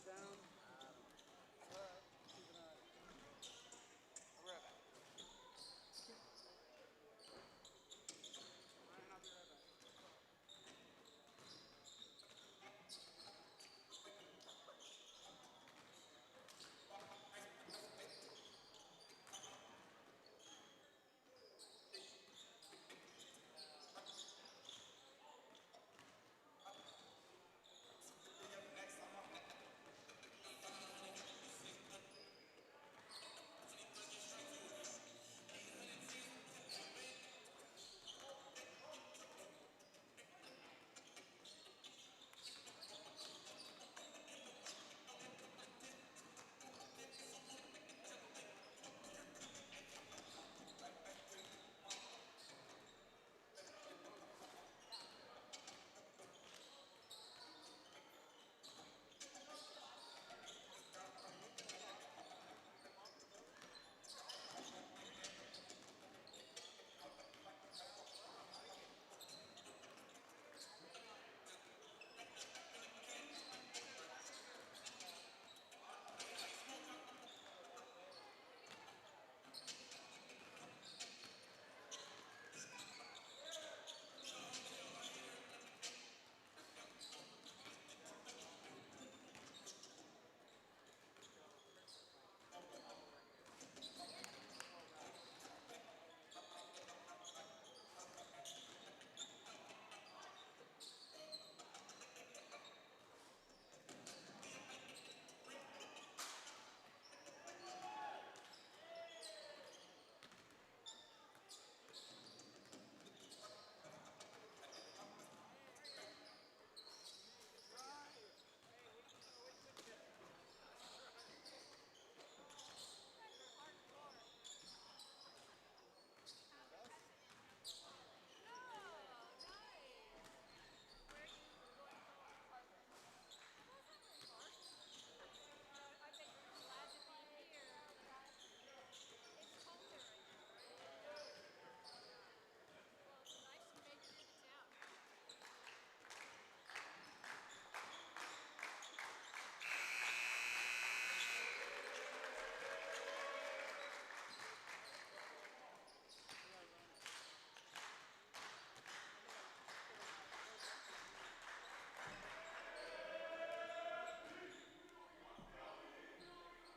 down. Alright, keep an eye. I'll be right back. Ryan, I'll be right back.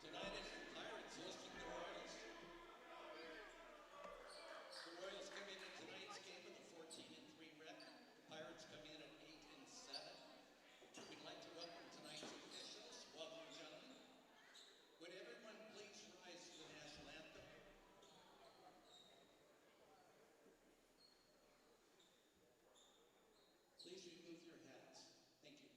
Santa Ynez Pirates hosting the Royals. The Royals come in at tonight's game with a 14-3 record. The Pirates come in at 8-7. We'd like to welcome tonight's officials. Welcome, gentlemen. Would everyone please rise for the national anthem? Please remove your hats. Thank you.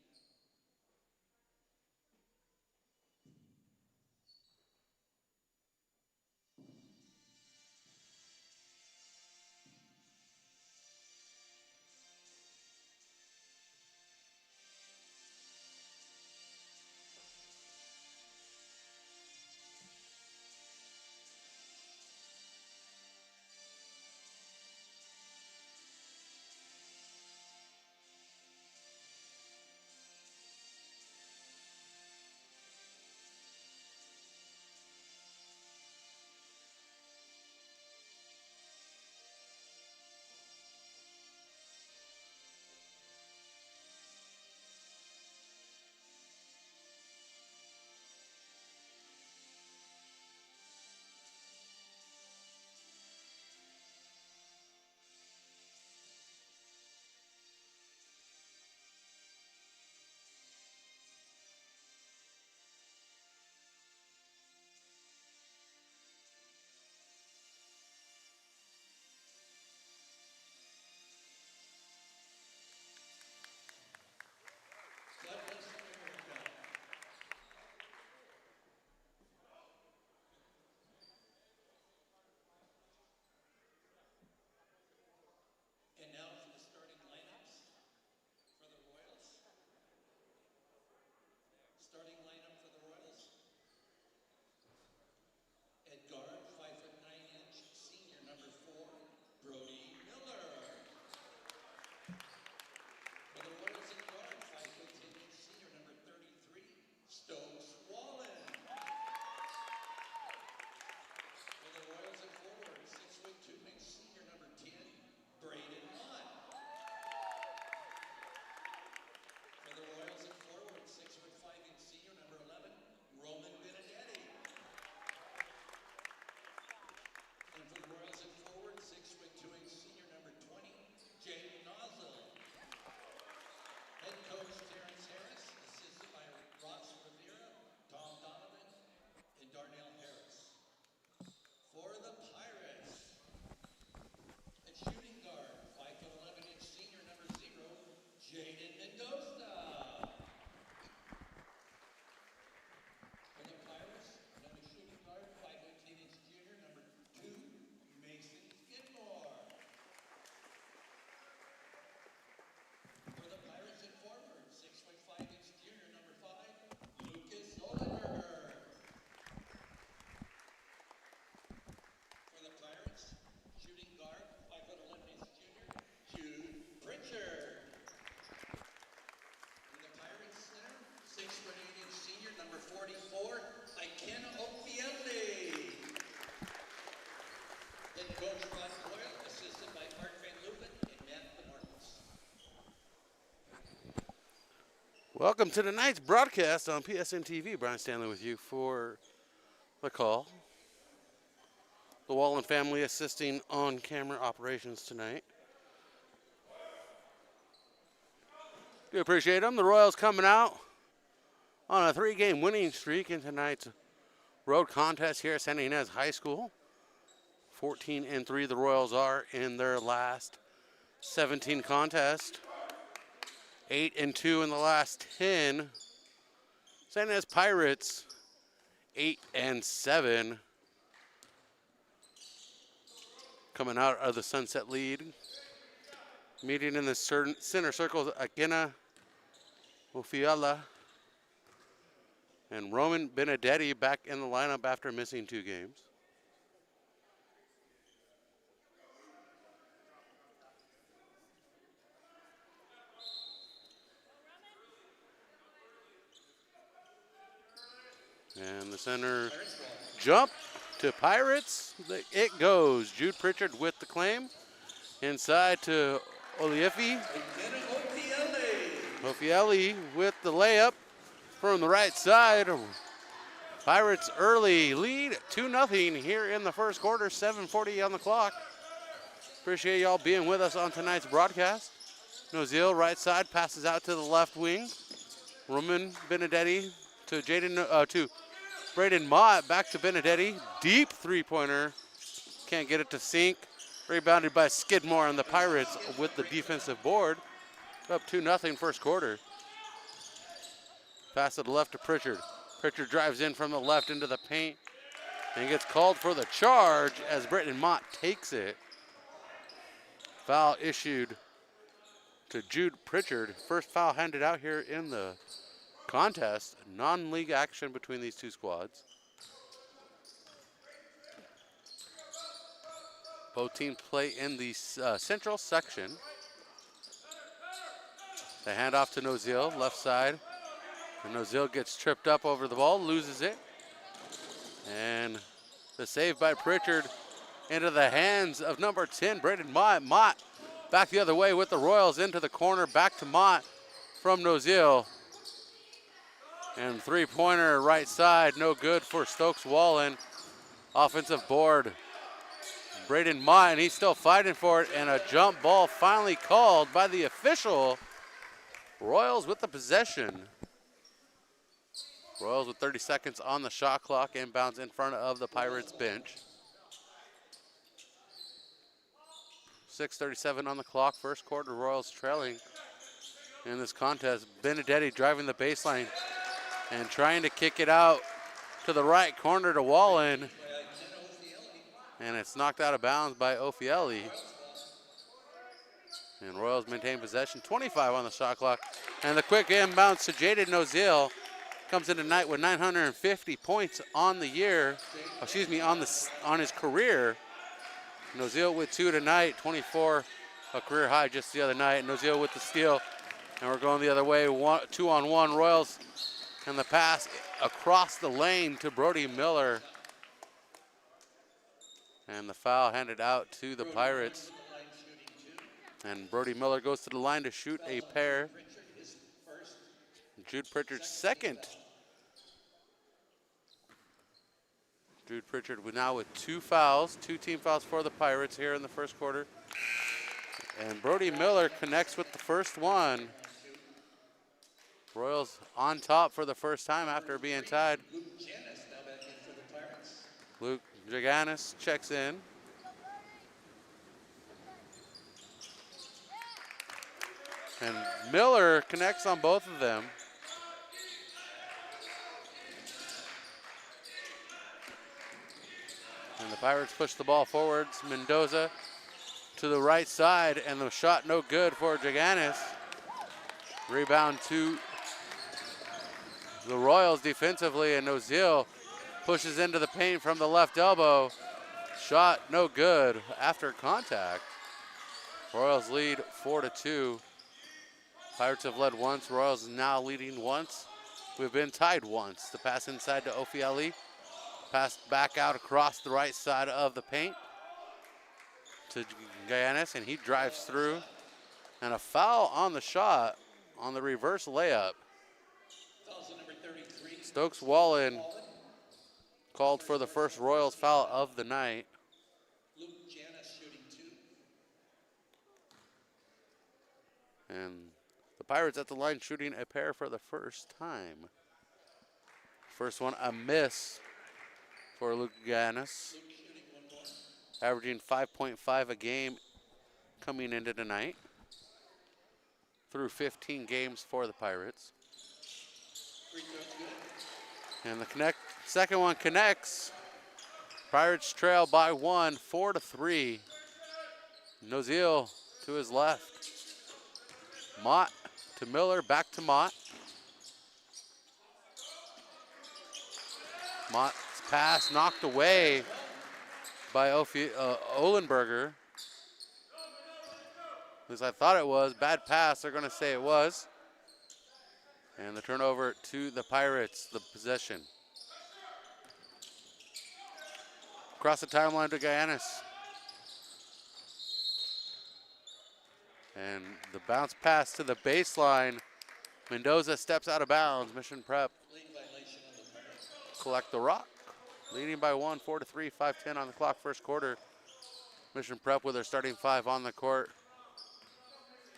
Welcome to tonight's broadcast on PSNtv. Brian Stanley with you for the call. The Wallen family assisting on camera operations tonight. Do appreciate them. The Royals coming out on a 3-game winning streak in tonight's road contest here at Santa Ynez High School. 14-3 the Royals are in their last 17 contests. 8-2 in the last 10. Santa Ynez Pirates 8-7. Coming out of the sunset lead. Meeting in the center circles, Agena Ofiala and Roman Benedetti back in the lineup after missing 2 games. And the center jump to Pirates. It goes. Jude Pritchard with the claim. Inside to Oliefi. Ofieli with the layup from the right side. Pirates early lead 2-0 here in the first quarter. 7:40 on the clock. Appreciate y'all being with us on tonight's broadcast. Nozil right side passes out to the left wing. Roman Benedetti to to Braden Mott, back to Benedetti. Deep 3-pointer. Can't get it to sink. Rebounded by Skidmore, and the Pirates with the defensive board. Up 2-0 first quarter. Pass to the left to Pritchard. Pritchard drives in from the left into the paint and gets called for the charge as Braden Mott takes it. Foul issued to Jude Pritchard. First foul handed out here in the contest. Non-league action between these two squads. Both teams play in the central section. The handoff to Nozil, left side. And Nozil gets tripped up over the ball, loses it. And the save by Pritchard into the hands of number 10, Braden Mott. Mott back the other way with the Royals into the corner. Back to Mott from Nozil. And 3-pointer right side, no good for Stokes Wallen. Offensive board. Braden Mott, and he's still fighting for it, and a jump ball finally called by the official. Royals with the possession. Royals with 30 seconds on the shot clock, inbounds in front of the Pirates bench. 6:37 on the clock, first quarter, Royals trailing in this contest. Benedetti driving the baseline and trying to kick it out to the right corner to Wallen. And it's knocked out of bounds by Ofieli. And Royals maintain possession. 25 on the shot clock. And the quick inbounds to Jaden Nozil. Comes in tonight with 950 points on the year. Excuse me, on his career. Nozil with 2 tonight. 24, a career high just the other night. Nozil with the steal. And we're going the other way. 2-on-1 Royals. And the pass across the lane to Brody Miller. And the foul handed out to the Pirates. And Brody Miller goes to the line to shoot a pair. Jude Pritchard's second. Jude Pritchard now with 2 fouls, 2 team fouls for the Pirates here in the first quarter. And Brody Miller connects with the first one. Royals on top for the first time after being tied. Luke Jaganis checks in. And Miller connects on both of them. And the Pirates push the ball forwards. Mendoza to the right side, and the shot no good for Jaganis. Rebound to the Royals defensively, and Nozil pushes into the paint from the left elbow. Shot no good after contact. Royals lead 4-2. Pirates have led once. Royals now leading once. We've been tied once. The pass inside to Ofieli. Pass back out across the right side of the paint to Giannis, and he drives through. And a foul on the shot on the reverse layup. Fouls on number 33. Stokes Wallen called for the first Royals foul of the night. Luke Janis shooting 2. And the Pirates at the line shooting a pair for the first time. First one a miss for Luke Janis, Luke shooting 1 more. averaging 5.5 a game coming into tonight. Through 15 games for the Pirates. Free throw's good. And the second one connects. Pirates trail by 1, 4-3. Noziel to his left. Mott to Miller, back to Mott. Mott's pass knocked away by Ohlenberger. At least I thought it was. Bad pass, they're going to say it was. And the turnover to the Pirates, the possession. Across the timeline to Gayanis. And the bounce pass to the baseline. Mendoza steps out of bounds. Mission Prep Late violation on the Pirates. collect the rock. Leading by 1, 4-3, 5:10 on the clock, first quarter. Mission Prep with their starting 5 on the court.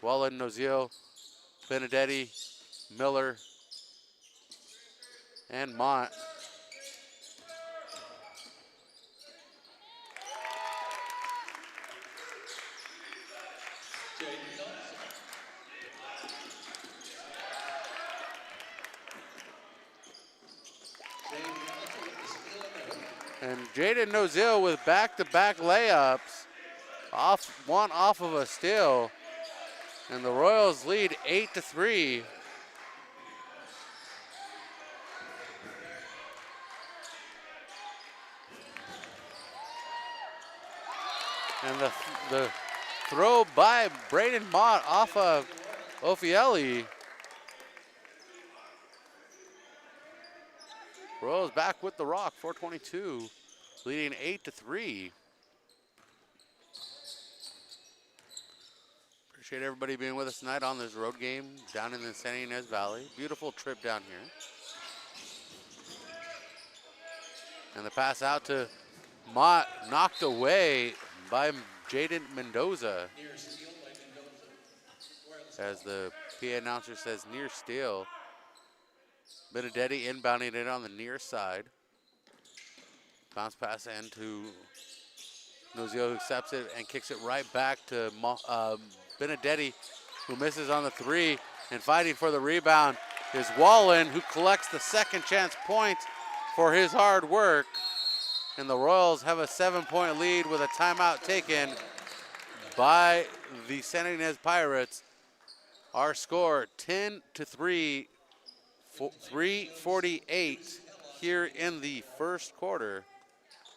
Wallen, Noziel, Benedetti, Miller, and Mott. Jaden Dawson. Jaden Dawson with the steal and the hook. And Jaden Noziel with back-to-back layups. One off of a steal. And the Royals lead 8-3. And the throw by Braden Mott off of Ophielli. Royals back with the rock, 4:22, leading 8-3. Appreciate everybody being with us tonight on this road game down in the Santa Ynez Valley. Beautiful trip down here. And the pass out to Mott, knocked away by Jaden Mendoza. Near steal by Mendoza. Royals As the PA announcer says, near steal. Benedetti inbounding it on the near side. Bounce pass into Noziel, who accepts it and kicks it right back to Benedetti, who misses on the 3. And fighting for the rebound is Wallen, who collects the second chance point for his hard work. And the Royals have a 7-point lead with a timeout taken by the Santa Ynez Pirates. Our score 10-3, 3:48 here in the first quarter.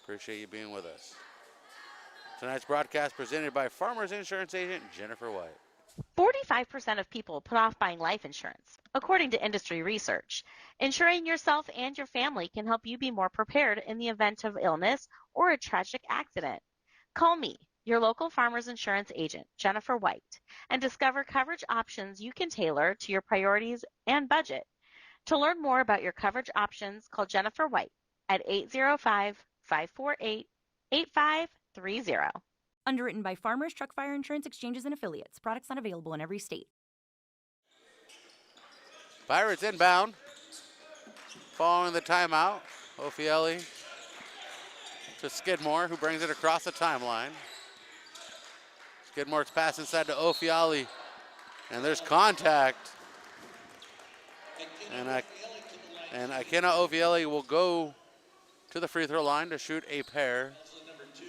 Appreciate you being with us. Tonight's broadcast presented by Farmers Insurance Agent Jennifer White. 45% of people put off buying life insurance, according to industry research. Insuring yourself and your family can help you be more prepared in the event of illness or a tragic accident. Call me, your local Farmers Insurance Agent, Jennifer White, and discover coverage options you can tailor to your priorities and budget. To learn more about your coverage options, call Jennifer White at 805-548-8530. Underwritten by Farmers Truck Fire Insurance Exchanges and Affiliates. Products not available in every state. Pirates inbound. Following the timeout, Ophielli to Skidmore, who brings it across the timeline. Skidmore's pass inside to Ophielli, and there's contact. And Akina Ophielli will go to the free throw line to shoot a pair. also number 2,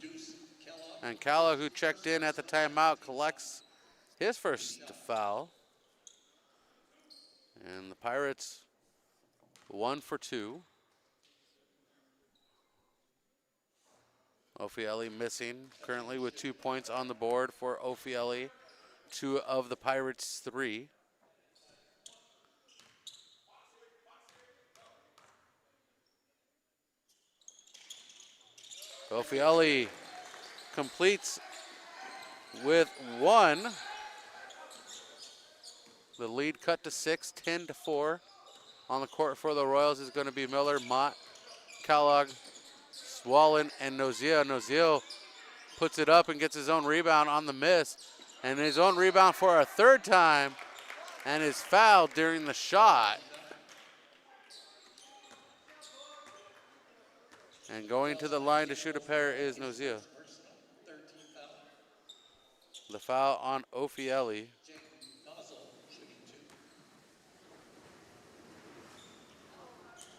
Deuce Kellogg. And Kellogg, who checked in at the timeout, collects his first foul. And the Pirates 1 for 2. Ophielli missing, currently with 2 points on the board for Ophielli, 2 of the Pirates' 3. Ophielli completes with 1. The lead cut to 6, 10-4. On the court for the Royals is going to be Miller, Mott, Kellogg, Swallen, and Noziel. Noziel puts it up and gets his own rebound on the miss, and his own rebound for a third time, and is fouled during the shot. And going to the line to shoot a pair is Noziel. The foul on Ophieli.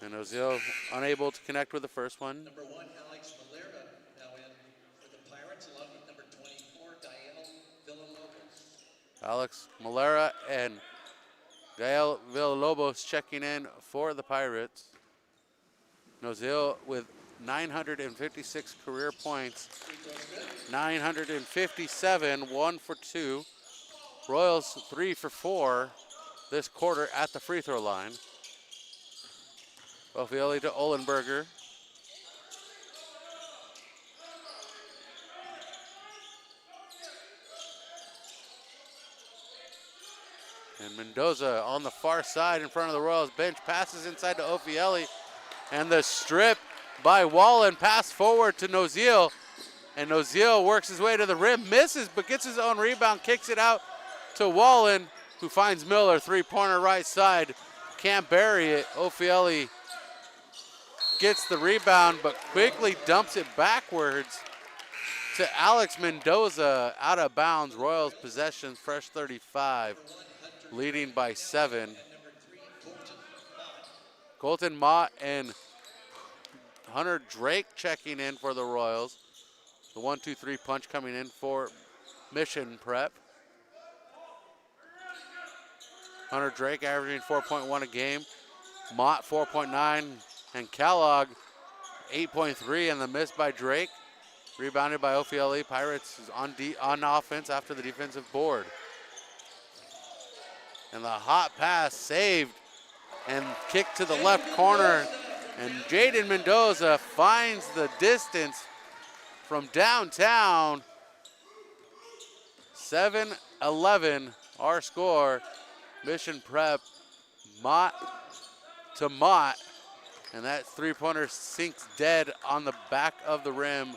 And Noziel unable to connect with the first one. Number 1, Alex Valera, now in for the Pirates, along with number 24, Gael Villalobos. Alex Malera and Gael Villalobos checking in for the Pirates. Noziel with 956 career points, 957, 1 for 2. Royals 3 for 4 this quarter at the free throw line. Ophieli to Ohlenberger. And Mendoza on the far side in front of the Royals bench, passes inside to Ophieli, and the strip by Wallen, pass forward to Noziel, and Noziel works his way to the rim, misses, but gets his own rebound, kicks it out to Wallen, who finds Miller, three-pointer right side, can't bury it. Ophieli gets the rebound, but quickly dumps it backwards to Alex Mendoza, out of bounds. Royals possession, fresh 35, leading by 7. Colton Mott and Hunter Drake checking in for the Royals. The 1-2-3 punch coming in for Mission Prep. Hunter Drake averaging 4.1 a game. Mott 4.9, and Kellogg 8.3, and the miss by Drake. Rebounded by Ophieli. Pirates is on offense after the defensive board. And the hot pass saved and kicked to the left corner. And Jaden Mendoza finds the distance from downtown. 7-11 our score. Mission Prep, Mott to Mott. And that three-pointer sinks dead on the back of the rim,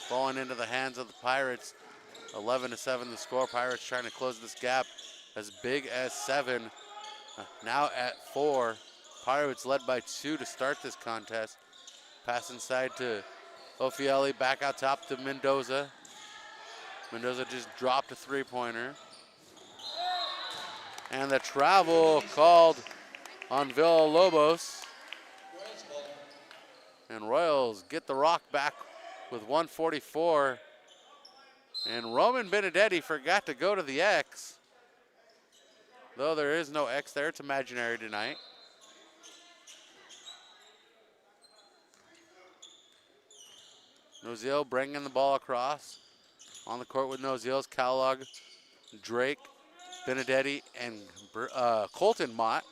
falling into the hands of the Pirates. 11-7 the score. Pirates trying to close this gap as big as 7. Now at 4. Pirates led by 2 to start this contest. Pass inside to Ophieli, back out top to Mendoza. Mendoza just dropped a three-pointer. And the travel called on Villalobos. And Royals get the rock back with 1:44. And Roman Benedetti forgot to go to the X. Though there is no X there, it's imaginary tonight. Noziel bringing the ball across. On the court with Noziel's Kellogg, Drake, Benedetti, and Colton Mott.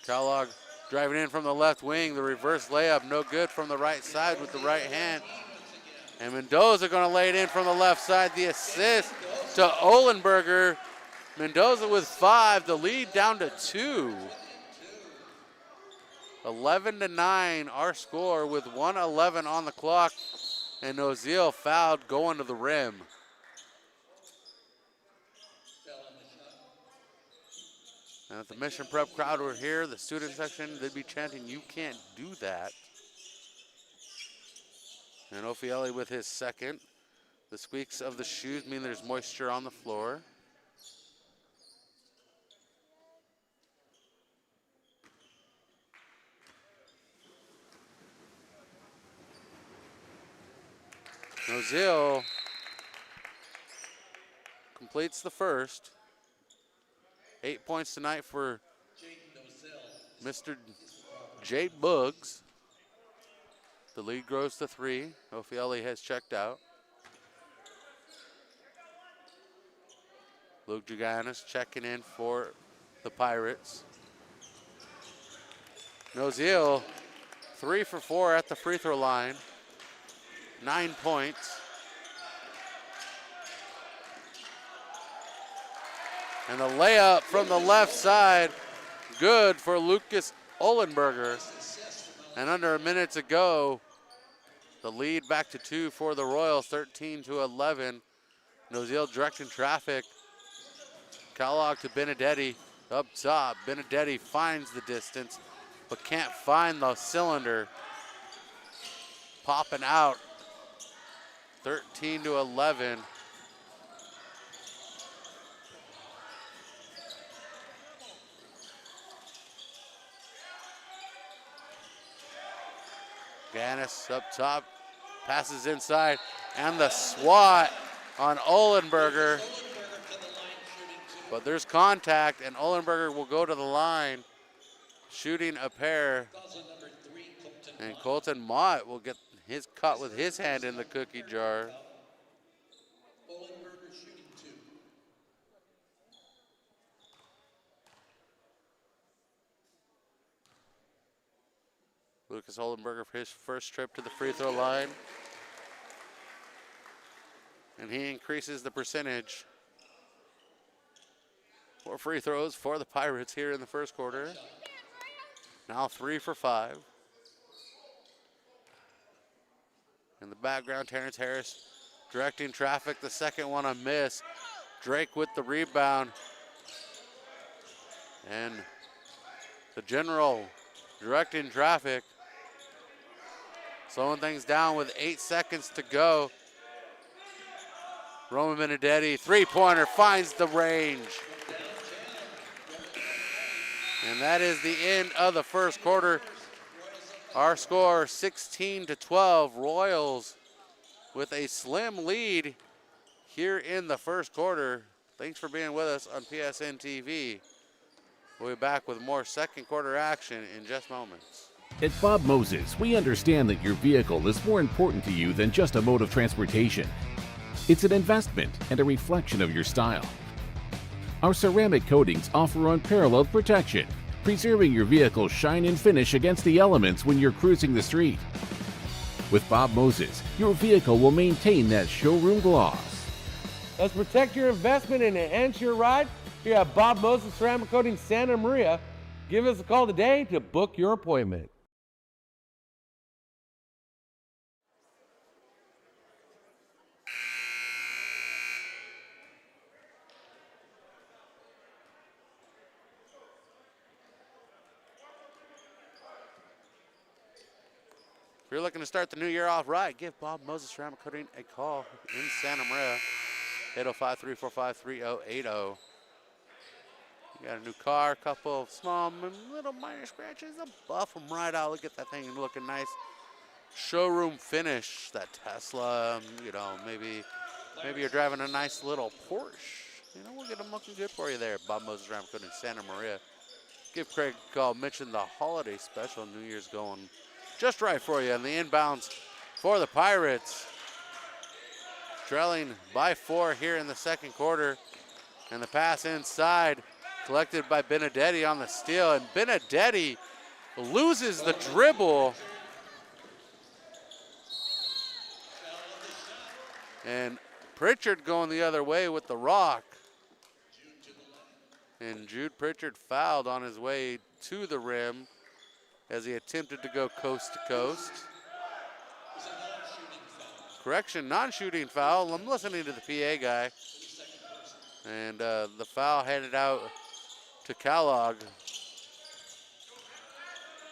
Kellogg driving in from the left wing. The reverse layup, no good from the right side with the right hand. And Mendoza going to lay it in from the left side. The assist to Ohlenberger. Mendoza with 5, the lead down to 2. 11-9 our score with 1:11 on the clock. And Noziel fouled going to the rim. And if the Mission Prep crowd were here, the student section, they'd be chanting, "You can't do that." And Ophieli with his second. The squeaks of the shoes mean there's moisture on the floor. Noziel completes the first. 8 points tonight for Mr. Jade Buggs. The lead grows to 3. Ophieli has checked out. Luke Jaganis checking in for the Pirates. Noziel 3 for 4 at the free throw line. 9 points. And the layup from the left side, good for Lucas Ohlenberger. And under a minute to go, the lead back to 2 for the Royals, 13-11. Noziel directing traffic. Kellogg to Benedetti up top. Benedetti finds the distance, but can't find the cylinder. Popping out, 13-11. Ganis up top, passes inside, and the swat on Ohlenberger. But there's contact, and Ohlenberger will go to the line, shooting a pair. And Colton Mott will get his cut with his hand in the cookie jar. Lucas Ohlenberger for his first trip to the free throw line. And he increases the percentage. 4 free throws for the Pirates here in the first quarter. Now 3 for 5. In the background, Terrence Harris directing traffic. The second one a miss. Drake with the rebound. And the general directing traffic. Slowing things down with 8 seconds to go. Roman Benedetti, three-pointer, finds the range. And that is the end of the first quarter. Our score 16-12. Royals with a slim lead here in the first quarter. Thanks for being with us on PSNtv. We'll be back with more second quarter action in just moments. At Bob Moses, we understand that your vehicle is more important to you than just a mode of transportation. It's an investment and a reflection of your style. Our ceramic coatings offer unparalleled protection, preserving your vehicle's shine and finish against the elements when you're cruising the street. With Bob Moses, your vehicle will maintain that showroom gloss. Let's protect your investment and enhance your ride here at Bob Moses Ceramic Coating Santa Maria. Give us a call today to book your appointment. If you're looking to start the new year off right, give Bob Moses Ceramic Coating a call in Santa Maria, 805-345-3080. You got a new car, a couple of small, little minor scratches, they'll buff them right out. Look at that thing looking nice. Showroom finish, that Tesla, you know, maybe you're driving a nice little Porsche. You know, we'll get them looking good for you there. Bob Moses Ceramic Coating Santa Maria. Give Craig a call, mention the holiday special. New Year's going just right for you. And the inbounds for the Pirates. Trailing by 4 here in the second quarter. And the pass inside, collected by Benedetti on the steal. And Benedetti loses the dribble. And Pritchard going the other way with the rock. And Jude Pritchard fouled on his way to the rim as he attempted to go coast to coast. Correction, non-shooting foul. I'm listening to the PA guy. And the foul handed out to Kellogg.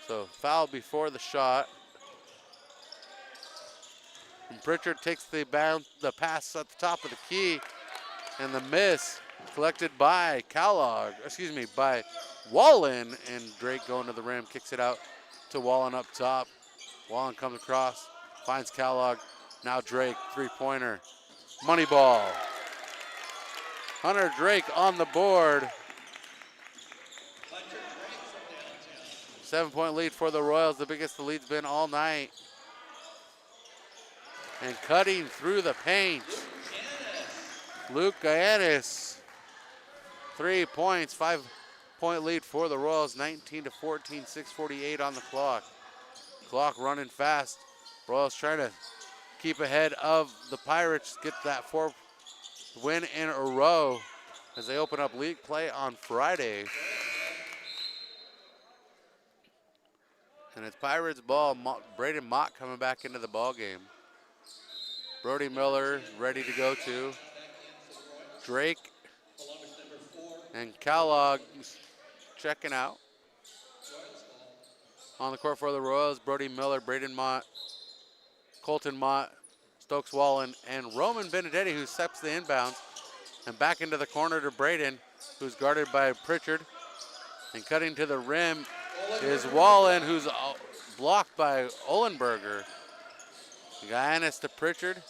So foul before the shot. And Pritchard takes the pass at the top of the key, and the miss collected by by Wallen, and Drake going to the rim, kicks it out to Wallen up top. Wallen comes across, finds Kellogg. Now Drake, three-pointer, money ball. Hunter Drake on the board. 7-point lead for the Royals, the biggest the lead's been all night. And cutting through the paint, Luke Gayanis. 3 points, 5-point lead for the Royals, 19-14, 6:48 on the clock. Clock running fast. Royals trying to keep ahead of the Pirates, get that 4th win in a row. as they open up league play on Friday. And it's Pirates ball. Braden Mott coming back into the ball game. Brody Miller ready to go too. Drake and Kellogg checking out. On the court for the Royals, Brody Miller, Braden Mott, Colton Mott, Stokes Wallen, and Roman Benedetti, who steps the inbounds. And back into the corner to Braden, who's guarded by Pritchard. And cutting to the rim is Wallen, who's blocked by Ohlenberger. Guyanis to Pritchard.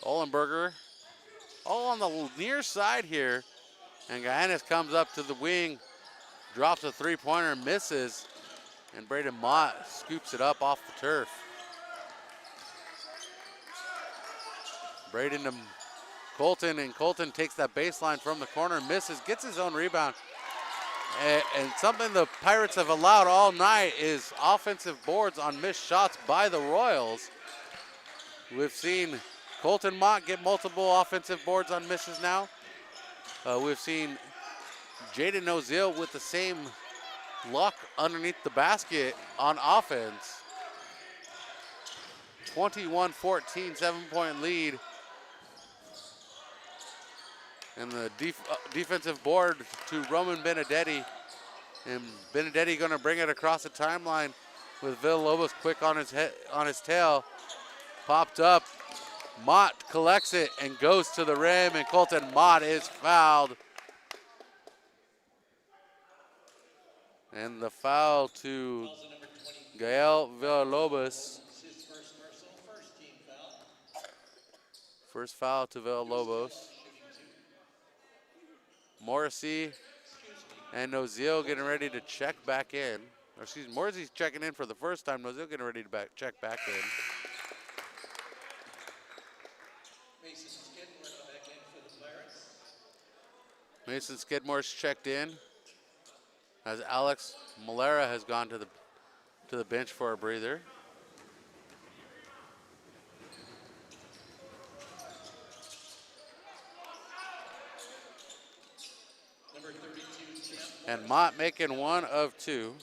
Ohlenberger all on the near side here. And Guyanis comes up to the wing, drops a three-pointer, misses. And Braden Mott scoops it up off the turf. Braden to Colton, and Colton takes that baseline from the corner, misses, gets his own rebound. And something the Pirates have allowed all night is offensive boards on missed shots by the Royals. We've seen Colton Mott get multiple offensive boards on misses now. We've seen Jaden Ozil with the same luck underneath the basket on offense. 21-14, 7-point lead. And the defensive board to Roman Benedetti. And Benedetti gonna bring it across the timeline with Villalobos quick on his tail. Popped up, Mott collects it and goes to the rim, and Colton Mott is fouled. And the foul to Gael Villalobos. First foul to Villalobos. Morrissey and Nozil getting ready to check back in. Or excuse me, Morrissey's checking in for the first time. Nozil getting ready to check back in. Mason Skidmore's checked in as Alex Malera has gone to the bench for a breather. And Mott making one of two.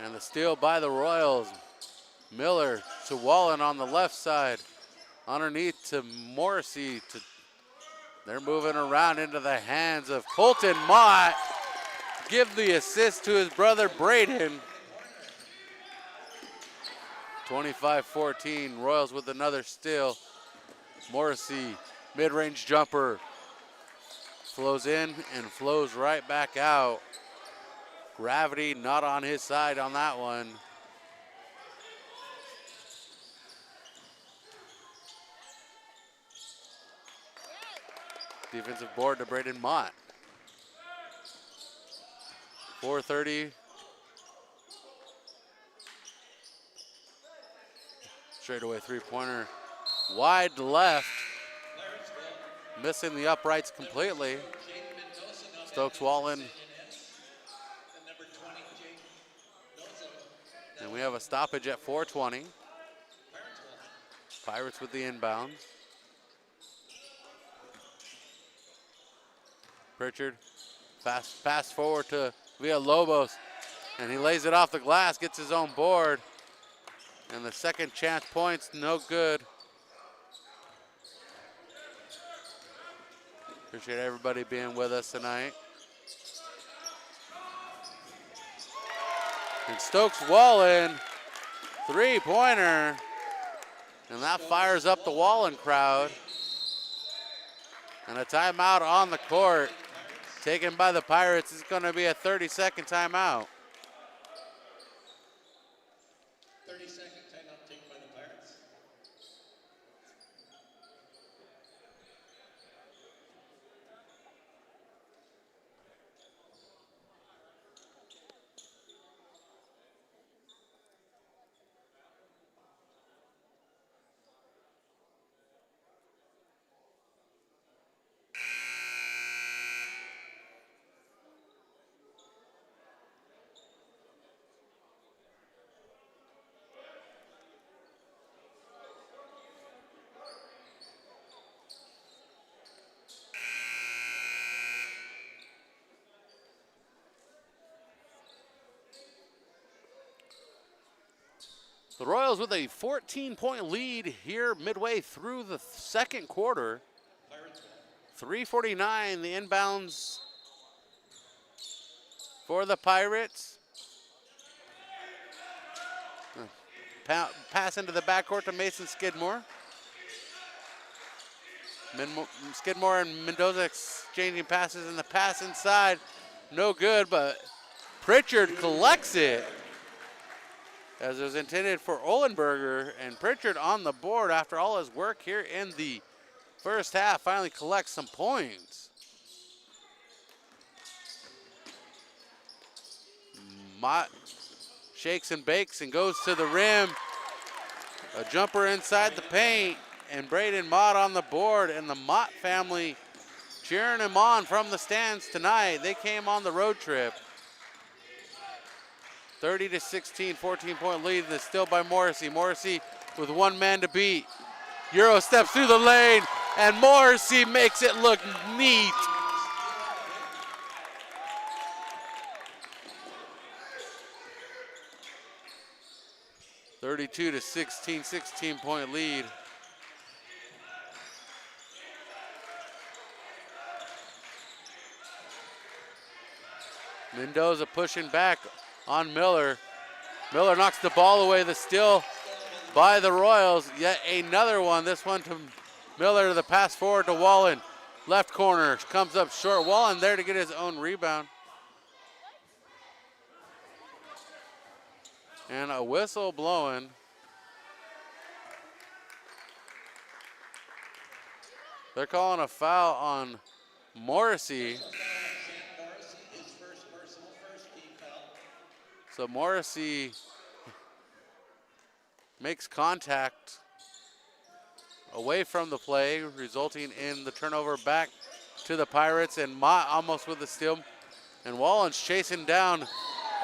And the steal by the Royals. Miller to Wallen on the left side. Underneath to Morrissey. They're moving around into the hands of Colton Mott. Give the assist to his brother Braden. 25-14, Royals with another steal. Morrissey, mid-range jumper. Flows in and flows right back out. Gravity not on his side on that one. Defensive board to Braden Mott. 4:30. Straightaway three-pointer. Wide left. Missing the uprights completely. Stokes Wallen. And we have a stoppage at 4:20. Pirates with the inbound. Pritchard, fast pass forward to Villalobos, and he lays it off the glass, gets his own board, and the second chance points, no good. Appreciate everybody being with us tonight. And Stokes Wallen, three-pointer, and that fires up the Wallen crowd. And a timeout on the court taken by the Pirates. It's going to be a 30-second timeout. 30-second timeout taken by the Pirates. The Royals with a 14-point lead here midway through the second quarter. 3:49, the inbounds for the Pirates. Pass into the backcourt to Mason Skidmore. Skidmore and Mendoza exchanging passes, and the pass inside, no good, but Pritchard collects it as it was intended for Ohlenberger, and Pritchard on the board after all his work here in the first half finally collects some points. Mott shakes and bakes and goes to the rim. A jumper inside the paint, and Braden Mott on the board, and the Mott family cheering him on from the stands tonight. They came on the road trip. 30-16, 14-point lead, and still by Morrissey. Morrissey with one man to beat. Euro steps through the lane, and Morrissey makes it look neat. (32 to 16, 16-point lead. Mendoza pushing back on Miller. Miller knocks the ball away. The steal by the Royals. Yet another one. This one to Miller, the pass forward to Wallen. Left corner, comes up short. Wallen there to get his own rebound. And a whistle blowing. They're calling a foul on Morrissey. So Morrissey makes contact away from the play, resulting in the turnover back to the Pirates, and Mott almost with the steal. And Wallen's chasing down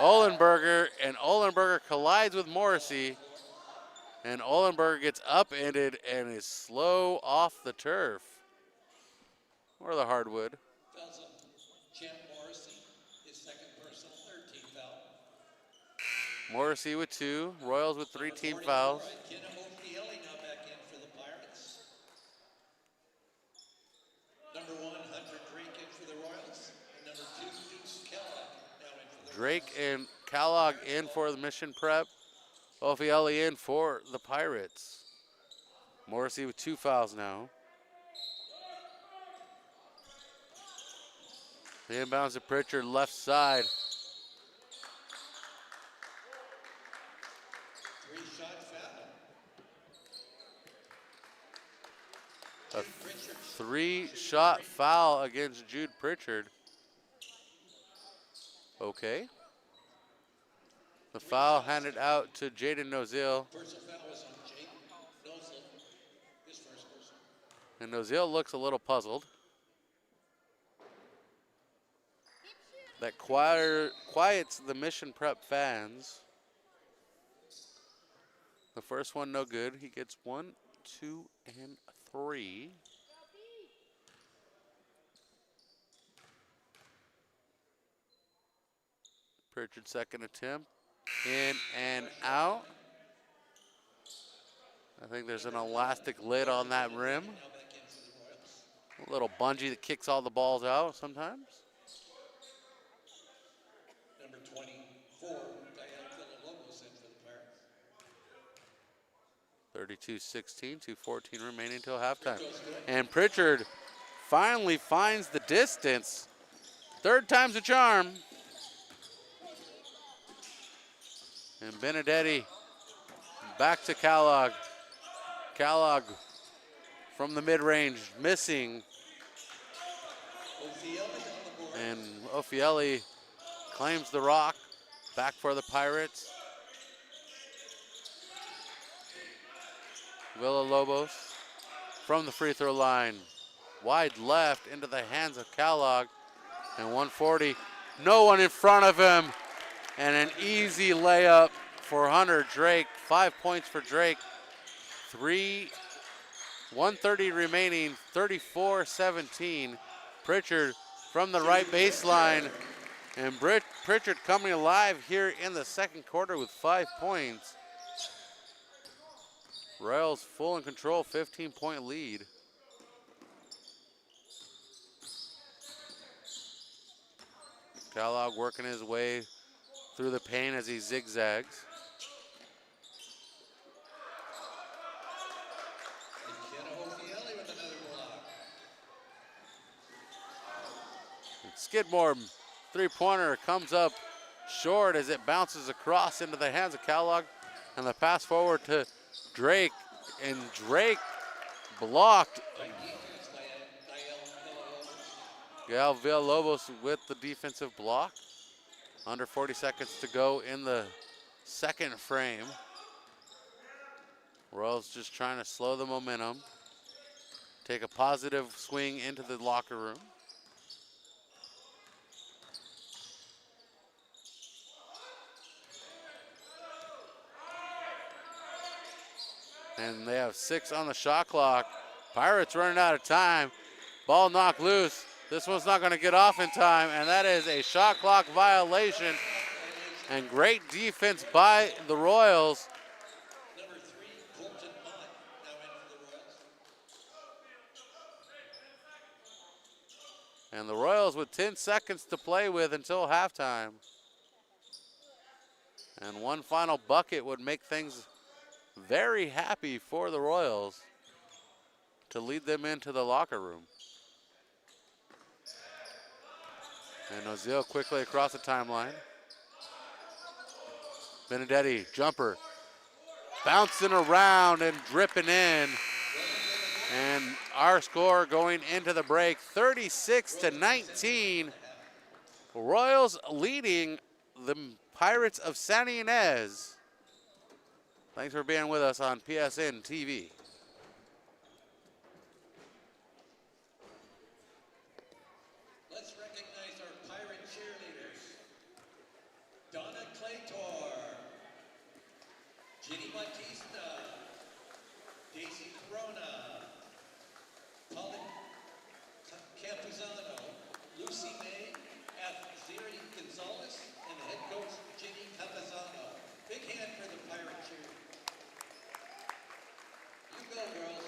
Ohlenberger, and Ohlenberger collides with Morrissey, and Ohlenberger gets upended and is slow off the turf or the hardwood. Morrissey with 2, Royals with 3 team fouls. Number 1, Hunter Drake in for the Royals. Number 2, Deuce Kellogg now in for the Drake and Kellogg in for the Mission Prep. Ophielli in for the Pirates. Morrissey with 2 fouls now. The inbounds to Pritchard, left side. A 3-shot foul against Jude Pritchard. Okay. The foul handed out to Jaden Nozil. And Nozil looks a little puzzled. That quiets the Mission Prep fans. The first one no good. He gets 1, 2, and 3. Pritchard's second attempt. In and out. I think there's an elastic lid on that rim. A little bungee that kicks all the balls out sometimes. Number 24, Diane Villalobos in for the Pirates. 32-16, 2:14 remaining until halftime. And Pritchard finally finds the distance. Third time's a charm. And Benedetti back to Kellogg. Kellogg from the mid-range, missing. And Ophielli claims the rock. Back for the Pirates. Villalobos from the free throw line. Wide left into the hands of Kellogg. And 140, no one in front of him. And an easy layup for Hunter Drake. 5 points for Drake. 1:30 remaining, 34-17. Pritchard from the right baseline. And Pritchard coming alive here in the second quarter with 5 points. Royals full in control, 15-point lead. Kellogg working his way through the pain as he zigzags. Skidmore three-pointer comes up short as it bounces across into the hands of Kellogg, and the pass forward to Drake, and Drake blocked. Gael Villalobos with the defensive block. Under 40 seconds to go in the second frame. Royals just trying to slow the momentum, take a positive swing into the locker room. And they have 6 on the shot clock. Pirates running out of time. Ball knocked loose. This one's not going to get off in time, and that is a shot clock violation. And great defense by the Royals. And the Royals with 10 seconds to play with until halftime. And one final bucket would make things very happy for the Royals to lead them into the locker room. And Ozil quickly across the timeline. Benedetti, jumper, bouncing around and dripping in. And our score going into the break, 36-19. Royals leading the Pirates of Santa Ynez. Thanks for being with us on PSNtv. Let's recognize our Pirate cheerleaders. Donna Claytor, Ginny Batista, Daisy Corona, Colin Campuzano, Lucy May, Ziri Gonzalez, and head coach Ginny Campuzano. Big hand for the Pirate cheerleaders. You go, girls.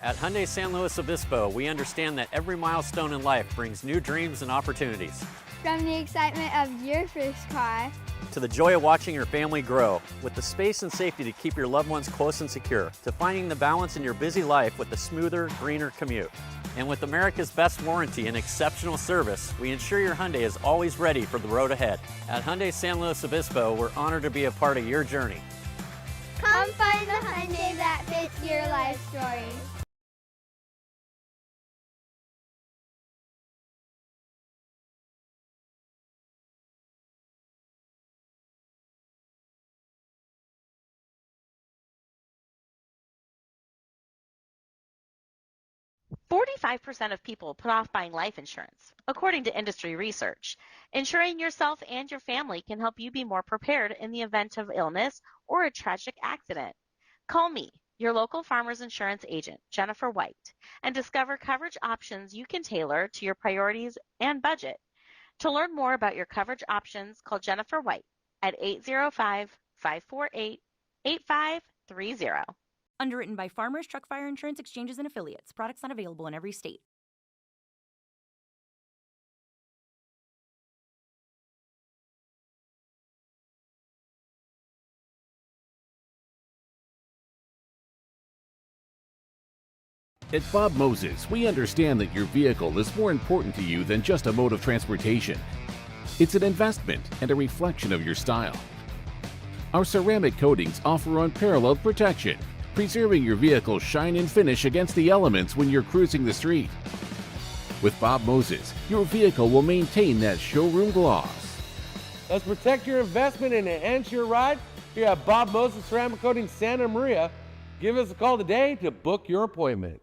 At Hyundai San Luis Obispo, we understand that every milestone in life brings new dreams and opportunities. From the excitement of your first car To the joy of watching your family grow, with the space and safety to keep your loved ones close and secure, to finding the balance in your busy life with a smoother, greener commute. And with America's best warranty and exceptional service, we ensure your Hyundai is always ready for the road ahead. At Hyundai San Luis Obispo, we're honored to be a part of your journey. Come find the Hyundai that fits your life story. "45% of people put off buying life insurance, according to industry research. Insuring yourself and your family can help you be more prepared in the event of illness or a tragic accident. Call me, your local Farmers Insurance agent, Jennifer White, and discover coverage options you can tailor to your priorities and budget. To learn more about your coverage options, call Jennifer White at 805-548-8530. Underwritten by Farmers Truck Fire Insurance Exchanges and Affiliates. Products not available in every state. At Bob Moses, we understand that your vehicle is more important to you than just a mode of transportation. It's an investment and a reflection of your style. Our ceramic coatings offer unparalleled protection, preserving your vehicle's shine and finish against the elements when you're cruising the street. With Bob Moses, your vehicle will maintain that showroom gloss. Let's protect your investment and enhance your ride here at Bob Moses Ceramic Coating Santa Maria. Give us a call today to book your appointment.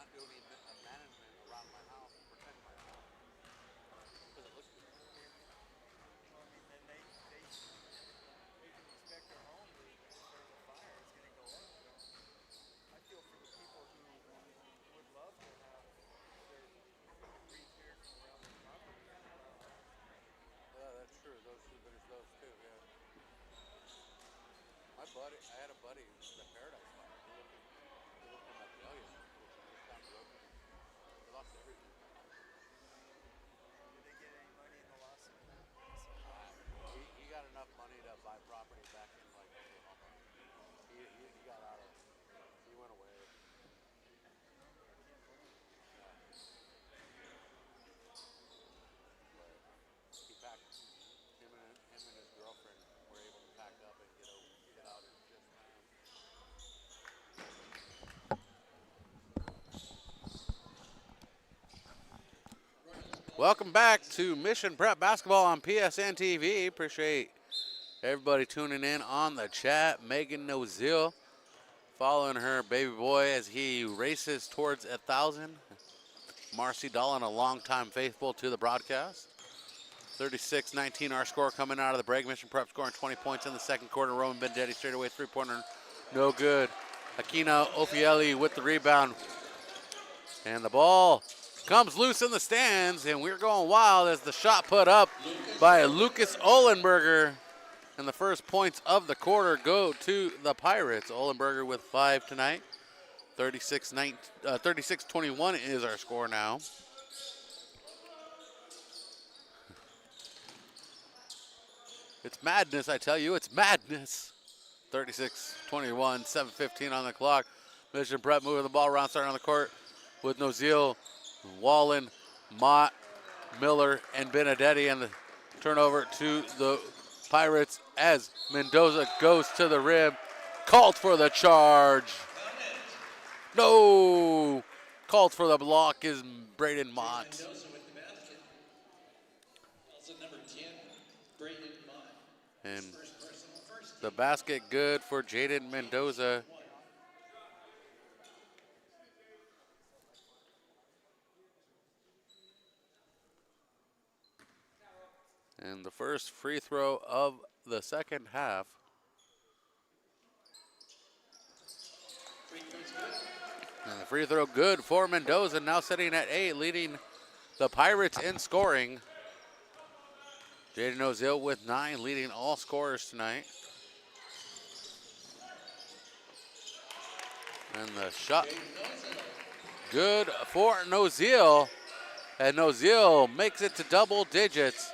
not doing any management around my house to protect my house. Because it looks good. Well, I mean, then they can inspect their home. If there's a fire, it's going to go up. But I feel for the people who would love to have their trees cleared from around their property. Yeah, that's true. There's those too. Yeah. I had a buddy who was the Paradise Fire. He lived in Magnolia, which is just down the road from me. He lost everything. Did they get any money in the lawsuit? He got enough money to buy property back in like Oklahoma. He got out of. He went away. I can't blame them. Yeah. But he packed. Him and his girlfriend were able to pack up and get out in just time. Welcome back to Mission Prep Basketball on PSNtv. Appreciate everybody tuning in on the chat. Megan Nozil following her baby boy as he races towards 1,000. Marcy Dolan, a longtime faithful to the broadcast. 36-19 our score coming out of the break. Mission Prep scoring 20 points in the second quarter. Roman Bendetti straight away three-pointer, no good. Akina Ofieli with the rebound. And the ball comes loose in the stands, and we're going wild as the shot put up by Lucas Ohlenberger. And the first points of the quarter go to the Pirates. Ohlenberger with 5 tonight. 36-21 is our score now. It's madness, I tell you, it's madness. 36-21, 7:15 on the clock. Mission Prep moving the ball around, starting on the court with Nozil, Wallen, Mott, Miller, and Benedetti, and the turnover to the Pirates as Mendoza goes to the rim. Called for the charge. No! Called for the block is Braden Mott. Mendoza with the basket. Also number 10, Braden Mott. And First personal, first the team. basket good for Jaden Mendoza. And the first free throw of the second half. Free throw's good. And the free throw good for Mendoza, now sitting at 8, leading the Pirates in scoring. Jaden Ozil with 9, leading all scorers tonight. And the shot good for Nozil. And Nozil makes it to double digits.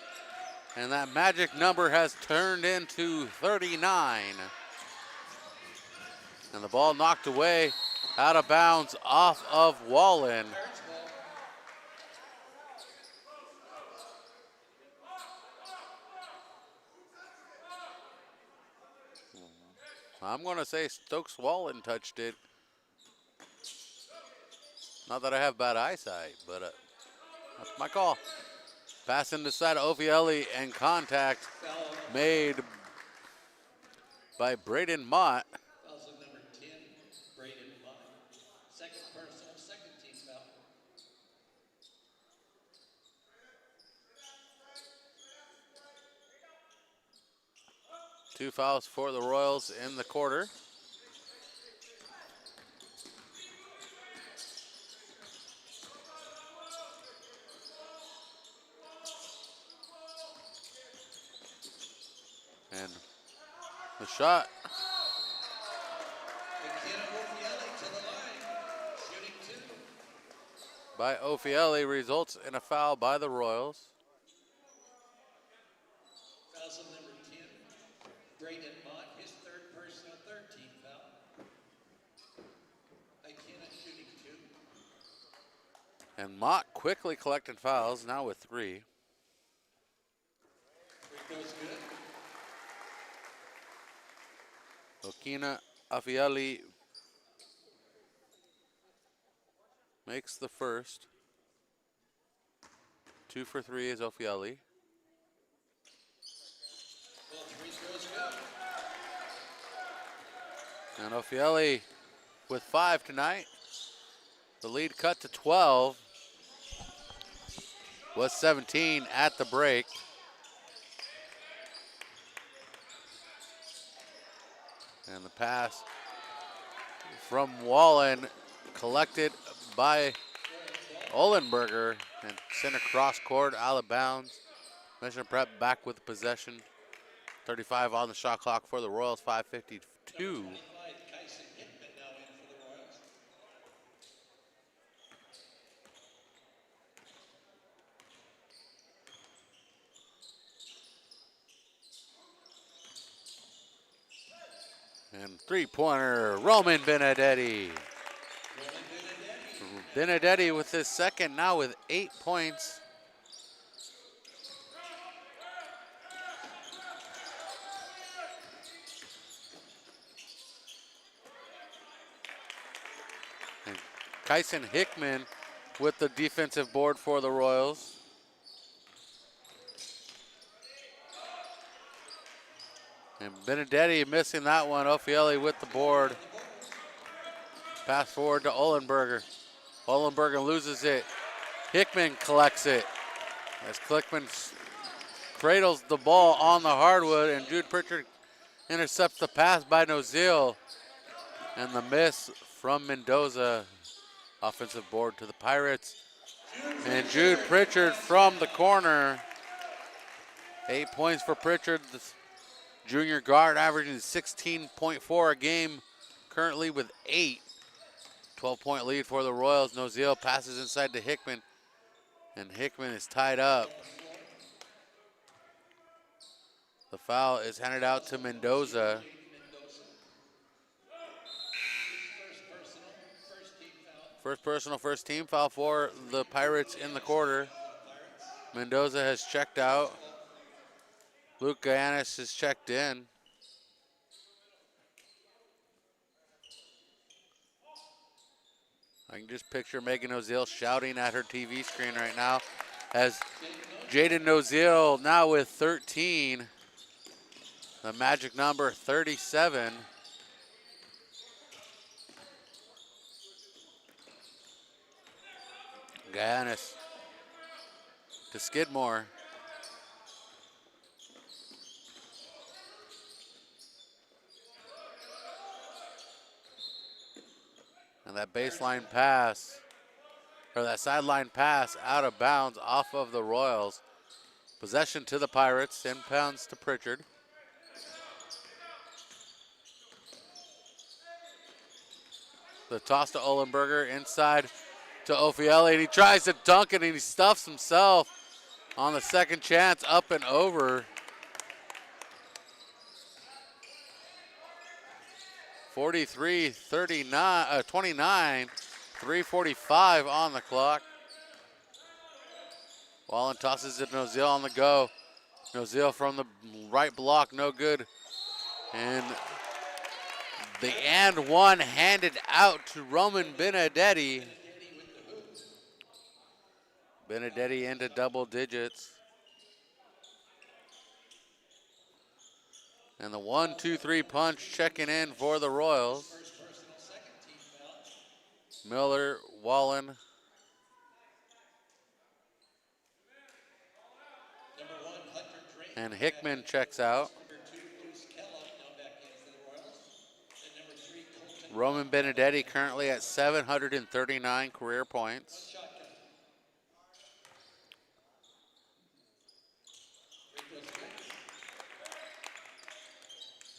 And that magic number has turned into 39. And the ball knocked away out of bounds off of Wallen. I'm going to say Stokes Wallen touched it. Not that I have bad eyesight, but that's my call. Pass in the side of Ofieli, and contact made by Braden Mott. Fouls on number 10, Braden Mott. Second personal, second team foul. Two fouls for the Royals in the quarter. And the shot by Ofieli results in a foul by the Royals. Fouls on number 10, Braden Mott, his third personal, third team foul. Ikena shooting 2. And Mott quickly collecting fouls, now with 3. Free throw's good. Okina Afiali makes the first. 2 for 3 is Ofiali. Both free throws good. And Ofiali with 5 tonight. The lead cut to 12. Was 17 at the break. And the pass from Wallen collected by Ohlenberger and sent across court, out of bounds. Mission Prep back with possession. 35 on the shot clock for the Royals, 5:52. And three-pointer, Roman Benedetti. Benedetti with his second, now with 8 points. And Kyson Hickman with the defensive board for the Royals. And Benedetti missing that one. Ophielli with the board. Pass forward to Ohlenberger. Ohlenberger loses it. Hickman collects it. As Klickman cradles the ball on the hardwood, and Jude Pritchard intercepts the pass by Nozil. And the miss from Mendoza. Offensive board to the Pirates. And Jude Pritchard from the corner. 8 points for Pritchard. The junior guard averaging 16.4 a game, currently with 8. 12-point lead for the Royals. Nozil passes inside to Hickman, and Hickman is tied up. The foul is handed out to Mendoza. First personal, first team foul for the Pirates in the quarter. Mendoza has checked out. Luke Gayanis has checked in. I can just picture Megan Nozil shouting at her TV screen right now as Jaden Nozil now with 13. The magic number 37. Gayanis to Skidmore. And that baseline pass, or that sideline pass out of bounds off of the Royals. Possession to the Pirates, 10 pounds to Pritchard. The toss to Ohlenberger, inside to Ophielli, and he tries to dunk it, and he stuffs himself on the second chance, up and over. 29, 3:45 on the clock. Wallen tosses it to Nozil on the go. Nozil from the right block, no good. And the and one handed out to Roman Benedetti. Benedetti into double digits. And the 1-2-3 punch checking in for the Royals. Miller, Wallen. And Hickman checks out. Roman Benedetti currently at 739 career points.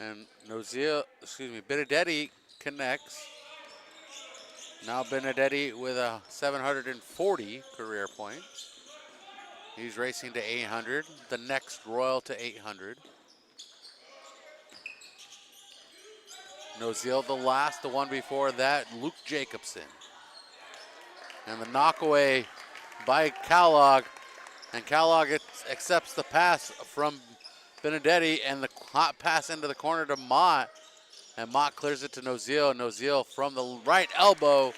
And Benedetti connects. Now Benedetti with a 740 career points. He's racing to 800. The next Royal to 800. Nozil the last, the one before that, Luke Jacobson. And the knockaway by Kellogg. And Kellogg accepts the pass from Benedetti, and the hot pass into the corner to Mott. And Mott clears it to Nozil. Nozil from the right elbow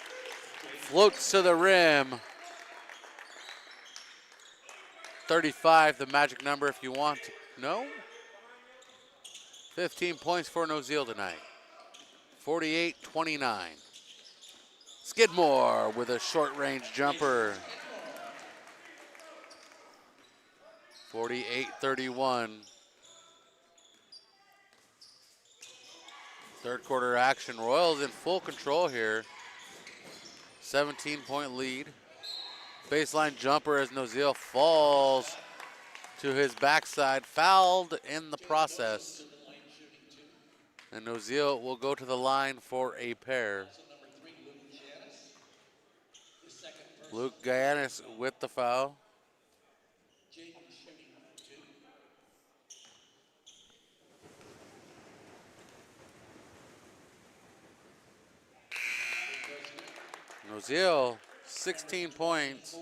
floats to the rim. 35, the magic number if you want to know. 15 points for Nozil tonight. 48-29. Skidmore with a short range jumper. 48-31. Third quarter action. Royals in full control here. 17-point lead. Baseline jumper as Noziel falls to his backside. Fouled in the process. And Noziel will go to the line for a pair. Luke Gayanis with the foul. Noziel, 16 points.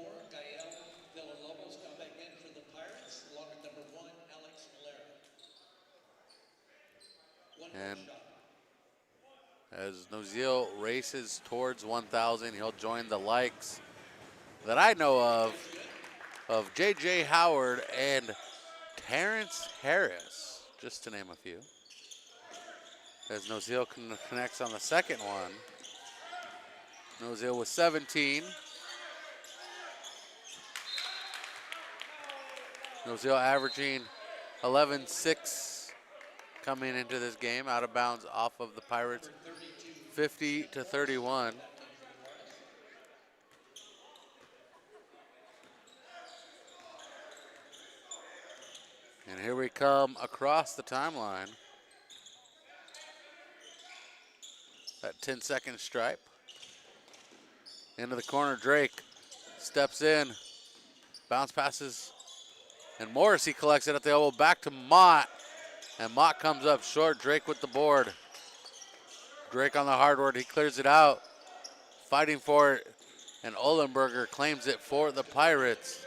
And as Noziel races towards 1,000, he'll join the likes that I know of J.J. Howard and Terrence Harris, just to name a few. As Noziel connects on the second one. Noziel with 17. Noziel averaging 11-6 coming into this game, out of bounds off of the Pirates, 50-31. And here we come across the timeline. That 10-second stripe. Into the corner, Drake steps in, bounce passes, and Morrissey collects it at the elbow, back to Mott, and Mott comes up short. Drake with the board. Drake on the hardwood, he clears it out, fighting for it, and Ohlenberger claims it for the Pirates.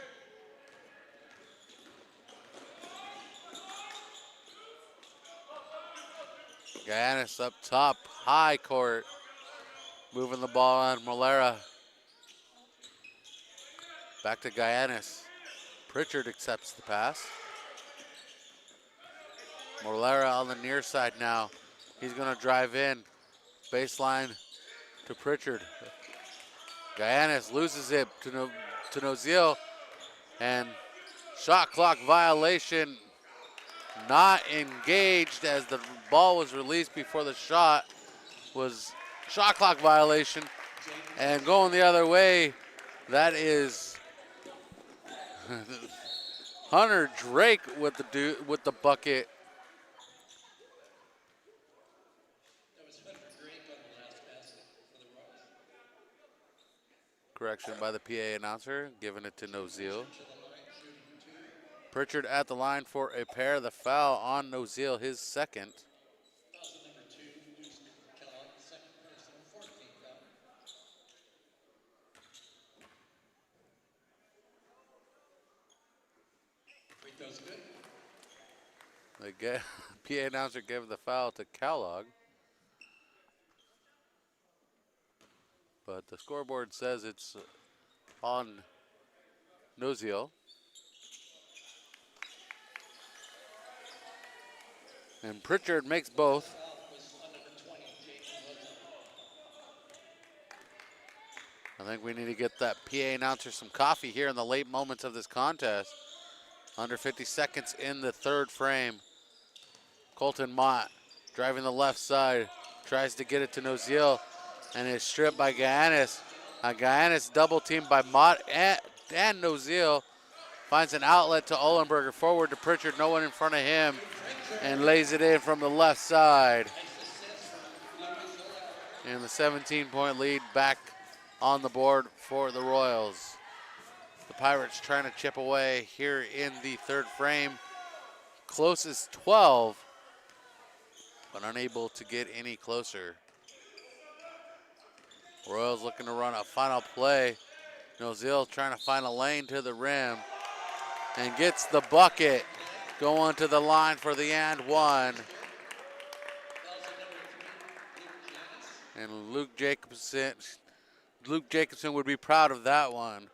Gayanis up top, high court, moving the ball on Malera. Back to Gayanis. Pritchard accepts the pass. Malera on the near side now. He's going to drive in. Baseline to Pritchard. Gayanis loses it to Noziel. And shot clock violation not engaged as the ball was released before the shot was shot clock violation. And going the other way, that is Hunter Drake with the bucket. Correction by the PA announcer, giving it to Noziel. Pritchard at the line for a pair. The foul on Noziel, his second. The PA announcer gave the foul to Kellogg. But the scoreboard says it's on Noziel. And Pritchard makes both. I think we need to get that PA announcer some coffee here in the late moments of this contest. Under 50 seconds in the third frame. Colton Mott driving the left side, tries to get it to Noziel, and is stripped by Gayanis. Gayanis double teamed by Mott and Noziel. Finds an outlet to Ohlenberger, forward to Pritchard, no one in front of him, and lays it in from the left side. And the 17-point lead back on the board for the Royals. The Pirates trying to chip away here in the third frame. Closest 12, but unable to get any closer. Royals looking to run a final play. Noziel trying to find a lane to the rim and gets the bucket, going to the line for the and one. And Luke Jacobson would be proud of that one.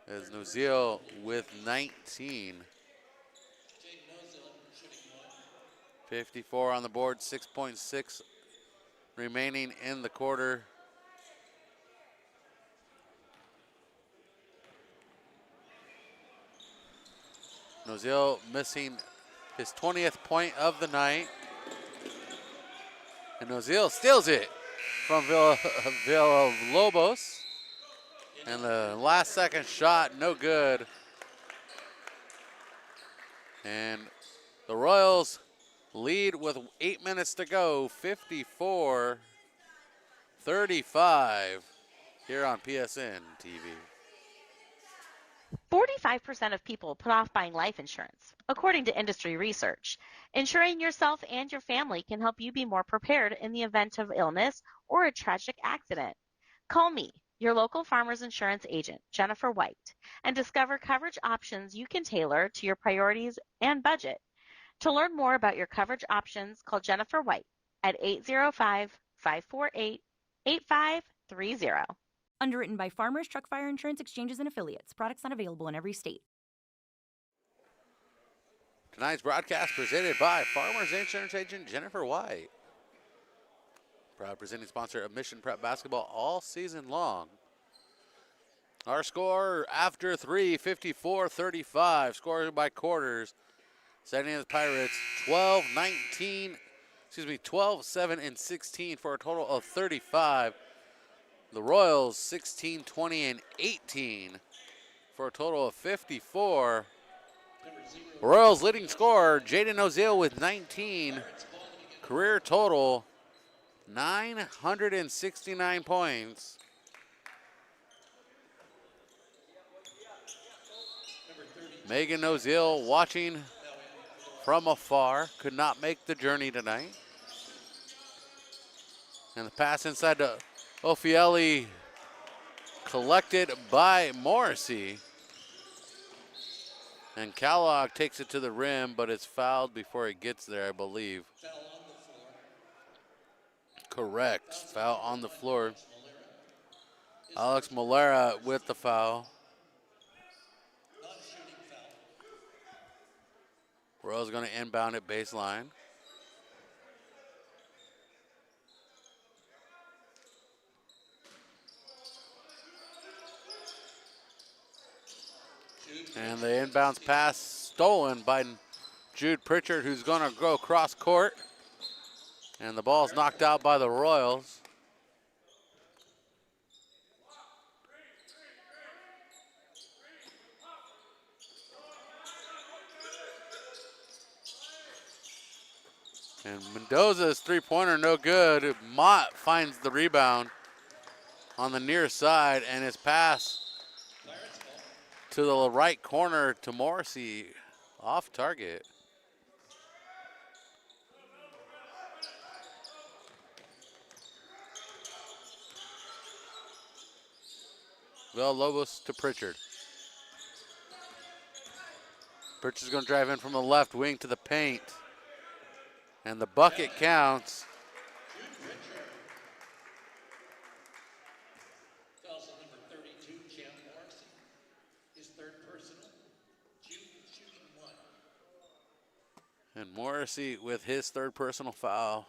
As Noziel with 19. 54 on the board, 6.6 remaining in the quarter. Noziel missing his 20th point of the night. And Noziel steals it from Villalobos. And the last second shot, no good. And the Royals lead with 8 minutes to go, 54-35 here on PSN TV. 45% of people put off buying life insurance, according to industry research. Insuring yourself and your family can help you be more prepared in the event of illness or a tragic accident. Call me, your local Farmers Insurance agent, Jennifer White, and discover coverage options you can tailor to your priorities and budget. To learn more about your coverage options, call Jennifer White at 805-548-8530. Underwritten by Farmers Truck Fire Insurance Exchanges and Affiliates. Products not available in every state. Tonight's broadcast presented by Farmers Insurance Agent Jennifer White. Proud presenting sponsor of Mission Prep Basketball all season long. Our score after 3, 54-35. Scored by quarters. Santa Ynez Pirates 12, 7, and 16 for a total of 35. The Royals 16, 20, and 18 for a total of 54. Royals leading scorer, Jaden Noziel with 19. Career total, 969 points. Megan Noziel watching from afar, could not make the journey tonight. And the pass inside to Ophieli, collected by Morrissey. And Kellogg takes it to the rim, but it's fouled before it gets there, I believe. Foul on the floor. Correct, foul on the floor. Alex Malera with the foul. Not a shooting foul. Royals going to inbound at baseline. And the inbounds pass stolen by Jude Pritchard, who's going to go cross court. And the ball's knocked out by the Royals. And Mendoza's three-pointer no good. Mott finds the rebound on the near side, and his pass to the right corner to Morrissey, off target. Villalobos to Pritchard. Pritchard's going to drive in from the left wing to the paint. And the bucket counts. Fouls on number 32, Champ Morrissey. His third personal. Jude shooting one. And Morrissey with his third personal foul.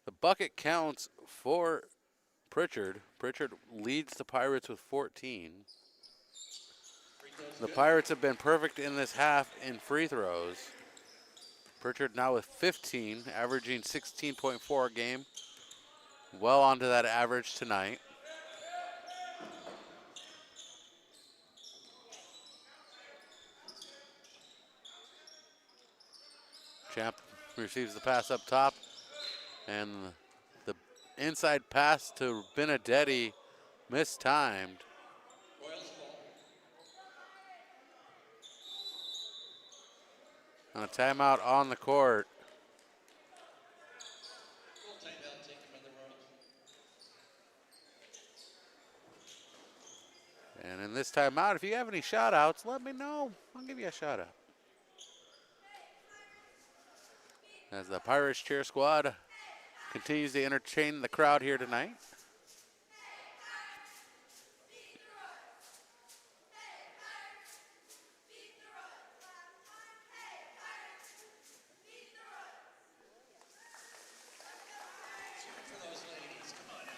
The bucket counts for Pritchard. Pritchard leads the Pirates with 14. The Pirates have been perfect in this half in free throws. Pritchard now with 15, averaging 16.4 a game. Well onto that average tonight. Champ receives the pass up top, and the inside pass to Benedetti mistimed. And a timeout on the court. Timeout taken by the Royals. And in this timeout, if you have any shout outs, let me know. I'll give you a shout out. As the Pirates cheer squad continues to entertain the crowd here tonight. For those ladies, come on out.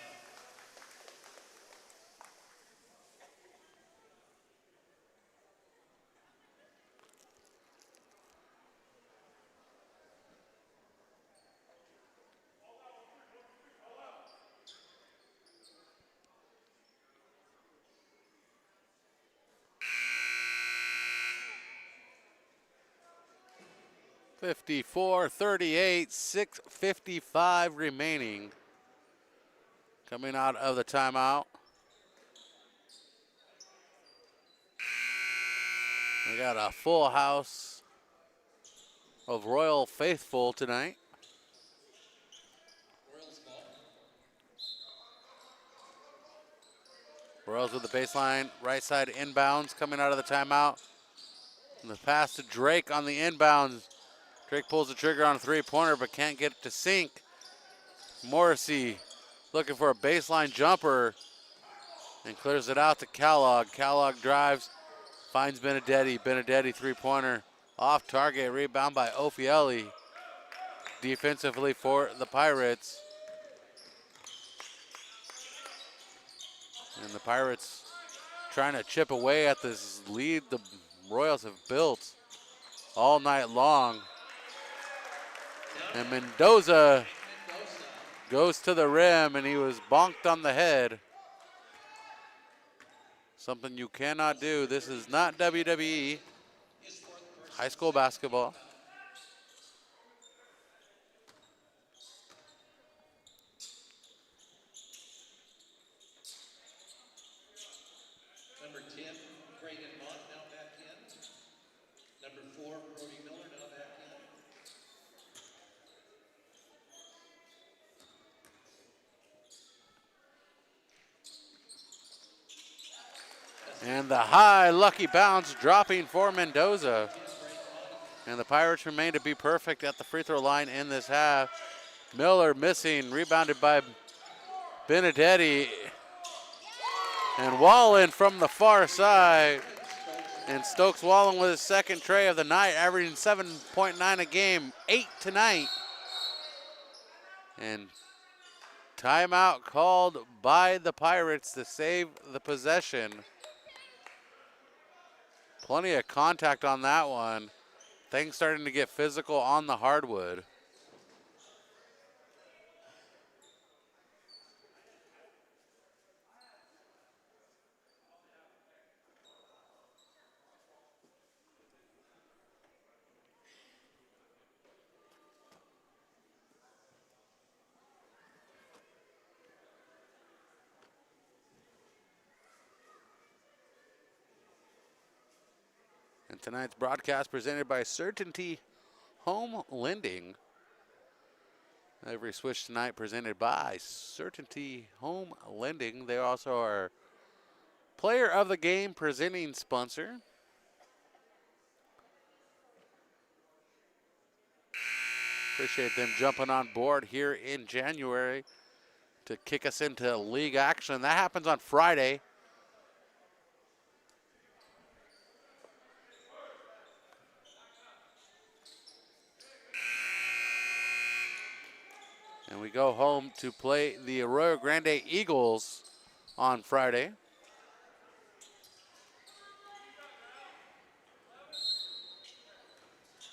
54-38, 6:55 remaining. Coming out of the timeout. We got a full house of Royal faithful tonight. Royals ball. Royals with the baseline, right side inbounds coming out of the timeout. And the pass to Drake on the inbounds. Drake pulls the trigger on a three-pointer but can't get it to sink. Morrissey looking for a baseline jumper and clears it out to Kellogg. Kellogg drives, finds Benedetti. Benedetti three-pointer off target, rebound by Ophielli. Defensively for the Pirates. And the Pirates trying to chip away at this lead the Royals have built all night long. And Mendoza goes to the rim and he was bonked on the head. Something you cannot do. This is not WWE. High school basketball. Number 10, Braden Mott now back in. Number 4, Brody Miller now back in. And the high lucky bounce dropping for Mendoza. And the Pirates remain to be perfect at the free throw line in this half. Miller missing, rebounded by Benedetti. And Wallen from the far side. And Stokes Wallen with his second tray of the night, averaging 7.9 a game, 8 tonight. And timeout called by the Pirates to save the possession. Plenty of contact on that one. Things starting to get physical on the hardwood. And tonight's broadcast presented by Certainty Home Lending. Every switch tonight presented by Certainty Home Lending. They also are player of the game presenting sponsor. Appreciate them jumping on board here in January to kick us into league action. That happens on Friday. And we go home to play the Arroyo Grande Eagles on Friday.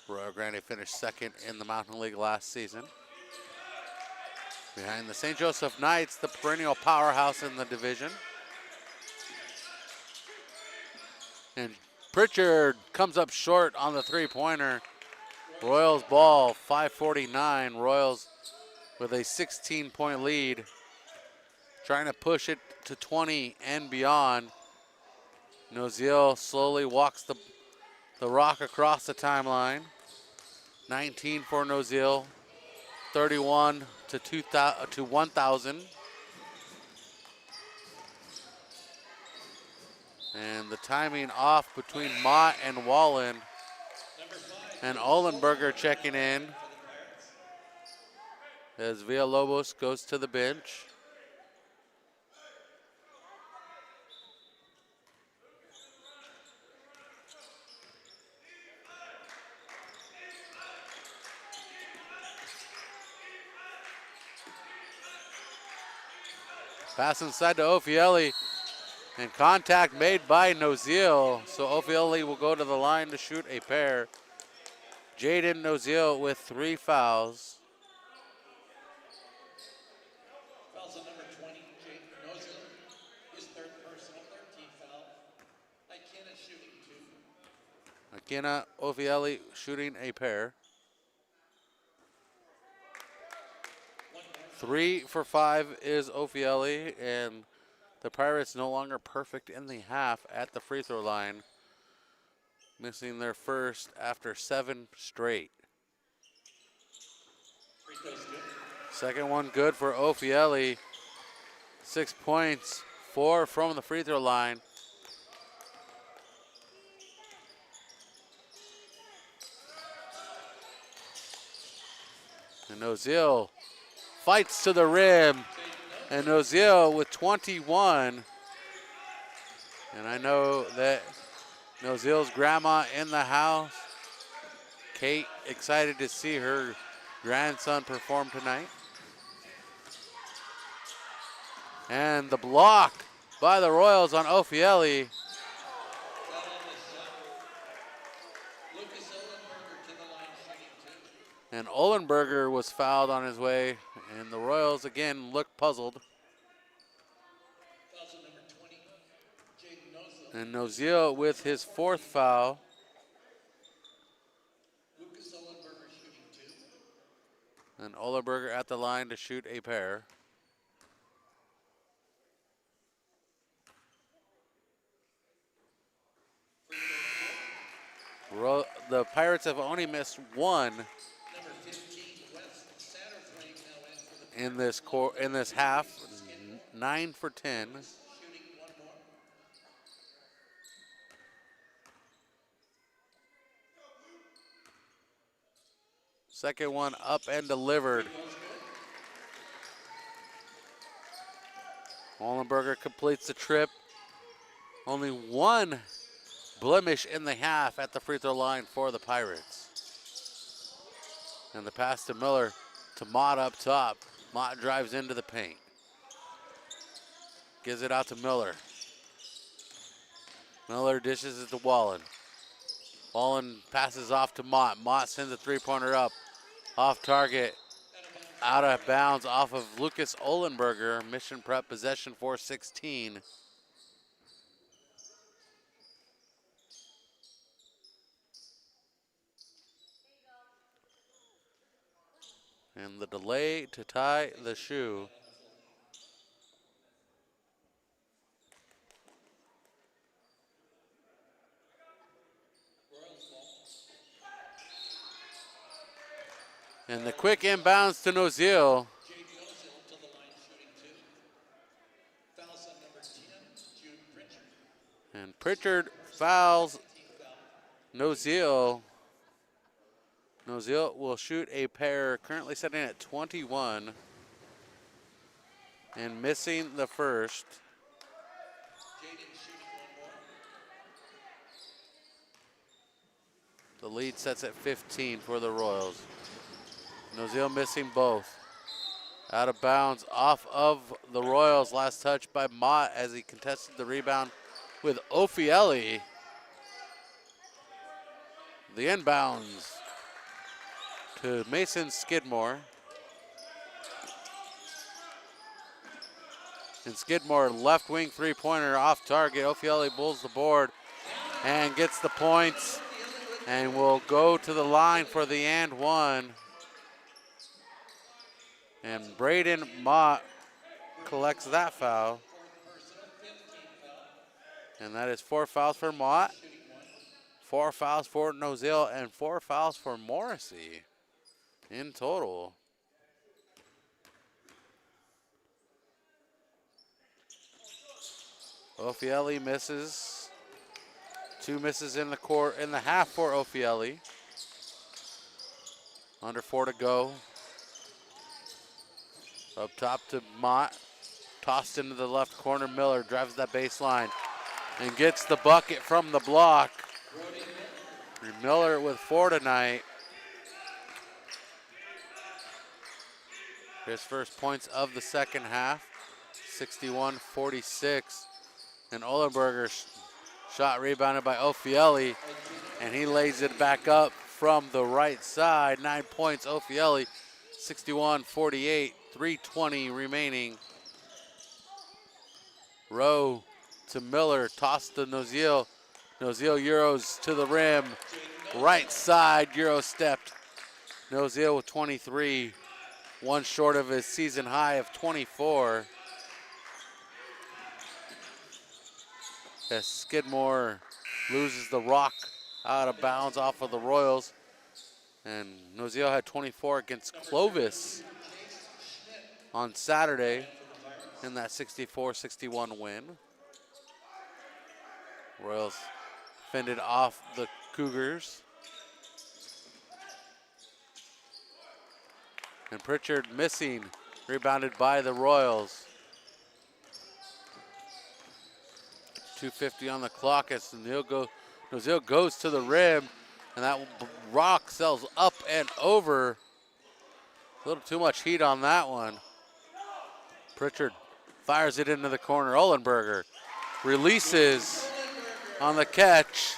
Arroyo Grande finished second in the Mountain League last season. Behind the St. Joseph Knights, the perennial powerhouse in the division. And Pritchard comes up short on the three-pointer. Royals ball, 5:49. Royals with a 16-point lead, trying to push it to 20 and beyond. Noziel slowly walks the rock across the timeline. 19 for Noziel, 31 to 1,000. And the timing off between Mott and Wallen. And Ohlenberger checking in as Villalobos goes to the bench. Pass inside to Ophielli, and contact made by Noziel. So Ophielli will go to the line to shoot a pair. Jaden Noziel with 3 fouls. Fouls on number 20, Jake Noziel. His third personal, 13 foul. McKenna shooting 2. McKenna, Ophielli shooting a pair. 3 for 5 is Ophieli, and the Pirates no longer perfect in the half at the free throw line, missing their first after 7 straight. Free throw's good. Second one good for Ophieli. 6 points, 4 from the free throw line. And Ozil fights to the rim. And Ozil with 21. And I know that Ozil's grandma in the house. Kate, excited to see her grandson perform tonight. And the block by the Royals on Ophieli. And Ohlenberger was fouled on his way, and the Royals again look puzzled. And Nozio with his 4th foul. And Ohlenberger at the line to shoot a pair. The Pirates have only missed 1 in this half. 9 for 10. Second one up and delivered. Ohlenberger completes the trip. Only 1 blemish in the half at the free throw line for the Pirates. And the pass to Miller to Mott up top. Mott drives into the paint. Gives it out to Miller. Miller dishes it to Wallen. Wallen passes off to Mott. Mott sends a 3-pointer up. Off target. Out of bounds off of Lucas Ohlenberger. Mission Prep possession for 16. And the delay to tie the shoe. And the quick inbounds to Nozil. And Pritchard fouls Nozil. Nozil will shoot a pair, currently sitting at 21. And missing the first. The lead sets at 15 for the Royals. Nozil missing both. Out of bounds off of the Royals. Last touch by Mott as he contested the rebound with Ophieli. The inbounds to Mason Skidmore. And Skidmore left wing 3-pointer off target. Ophieli bulls the board and gets the points and will go to the line for the and one. And Braden Mott collects that foul. And that is 4 fouls for Mott, 4 fouls for Nozil, and 4 fouls for Morrissey in total. Ophieli misses. 2 misses in the court in the half for Ophieli. Under 4 to go. Up top to Mott. Tossed into the left corner. Miller drives that baseline and gets the bucket from the block. Miller with 4 tonight. His first points of the second half. 61-46. And Ohlenberger shot rebounded by Ophieli. And he lays it back up from the right side. 9 points, Ophieli. 61-48. 3:20 remaining. Rowe to Miller, toss to Nozil. Nozil Euros to the rim. Right side, Euro stepped. Nozil with 23. one short of his season high of 24. As Skidmore loses the rock out of bounds off of the Royals. And Nozio had 24 against Clovis on Saturday in that 64-61 win. Royals fended off the Cougars. And Pritchard missing, rebounded by the Royals. 2:50 on the clock as Nozio goes to the rim, and that rock sails up and over. A little too much heat on that one. Pritchard fires it into the corner. Ohlenberger releases on the catch.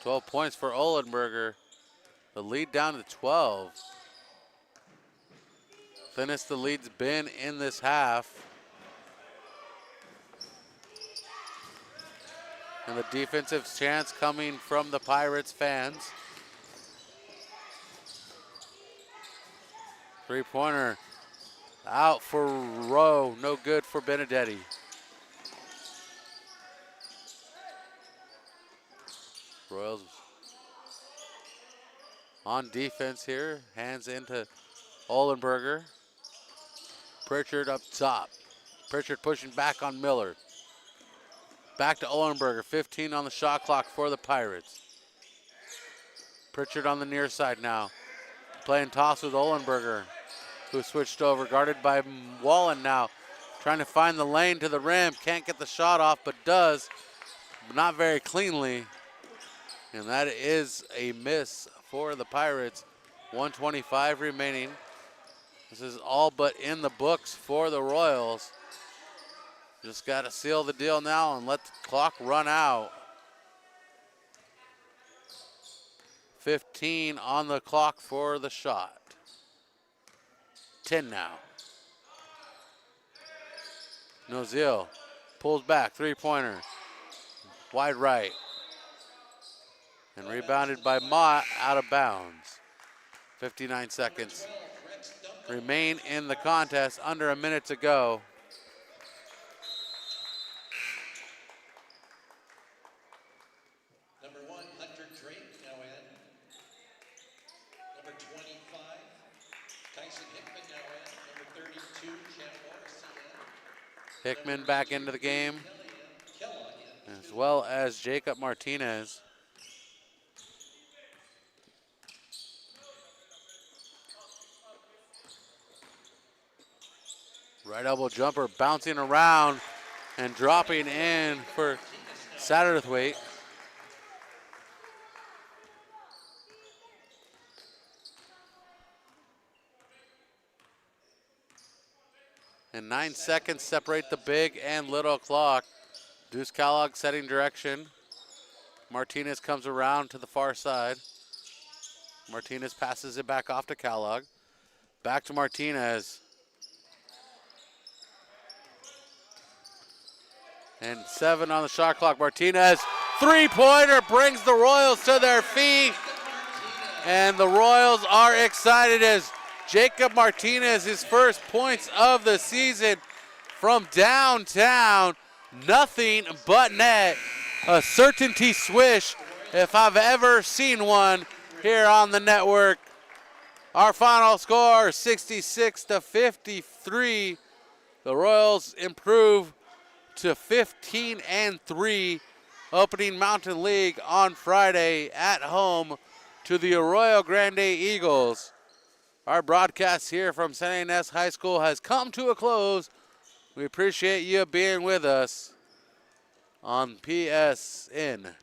12 points for Ohlenberger. The lead down to 12. Thinnest the lead's been in this half. And the defensive chance coming from the Pirates fans. Three-pointer out for Rowe, no good for Benedetti. Royals on defense here, hands into Ohlenberger. Pritchard up top. Pritchard pushing back on Miller. Back to Ohlenberger, 15 on the shot clock for the Pirates. Pritchard on the near side now. Playing toss with Ohlenberger, who switched over, guarded by Wallen now. Trying to find the lane to the rim, can't get the shot off, but does, but not very cleanly. And that is a miss for the Pirates. 1:25 remaining. This is all but in the books for the Royals. Just got to seal the deal now and let the clock run out. 15 on the clock for the shot. 10 now. Nozio pulls back, three-pointer. Wide right. And rebounded by Mott, out of bounds. 59 seconds remain in the contest, under a minute to go. Number 1, Hunter Drake, now in. Number 25, Tyson Hickman, now in. Number 32, Chad Morris, in. Hickman back into the game, Kellogg in. as well as Jacob Martinez. Right elbow jumper bouncing around and dropping in for Satterthwaite. And 9 seconds separate the big and little clock. Deuce Kellogg setting direction. Martinez comes around to the far side. Martinez passes it back off to Kellogg. Back to Martinez. And 7 on the shot clock. Martinez, three-pointer, brings the Royals to their feet. And the Royals are excited as Jacob Martinez, his first points of the season from downtown. Nothing but net. A certainty swish if I've ever seen one here on the network. Our final score, 66-53. The Royals improve to 15-3, opening Mountain League on Friday at home to the Arroyo Grande Eagles. Our broadcast here from Santa Ynez High School has come to a close. We appreciate you being with us on PSNtv.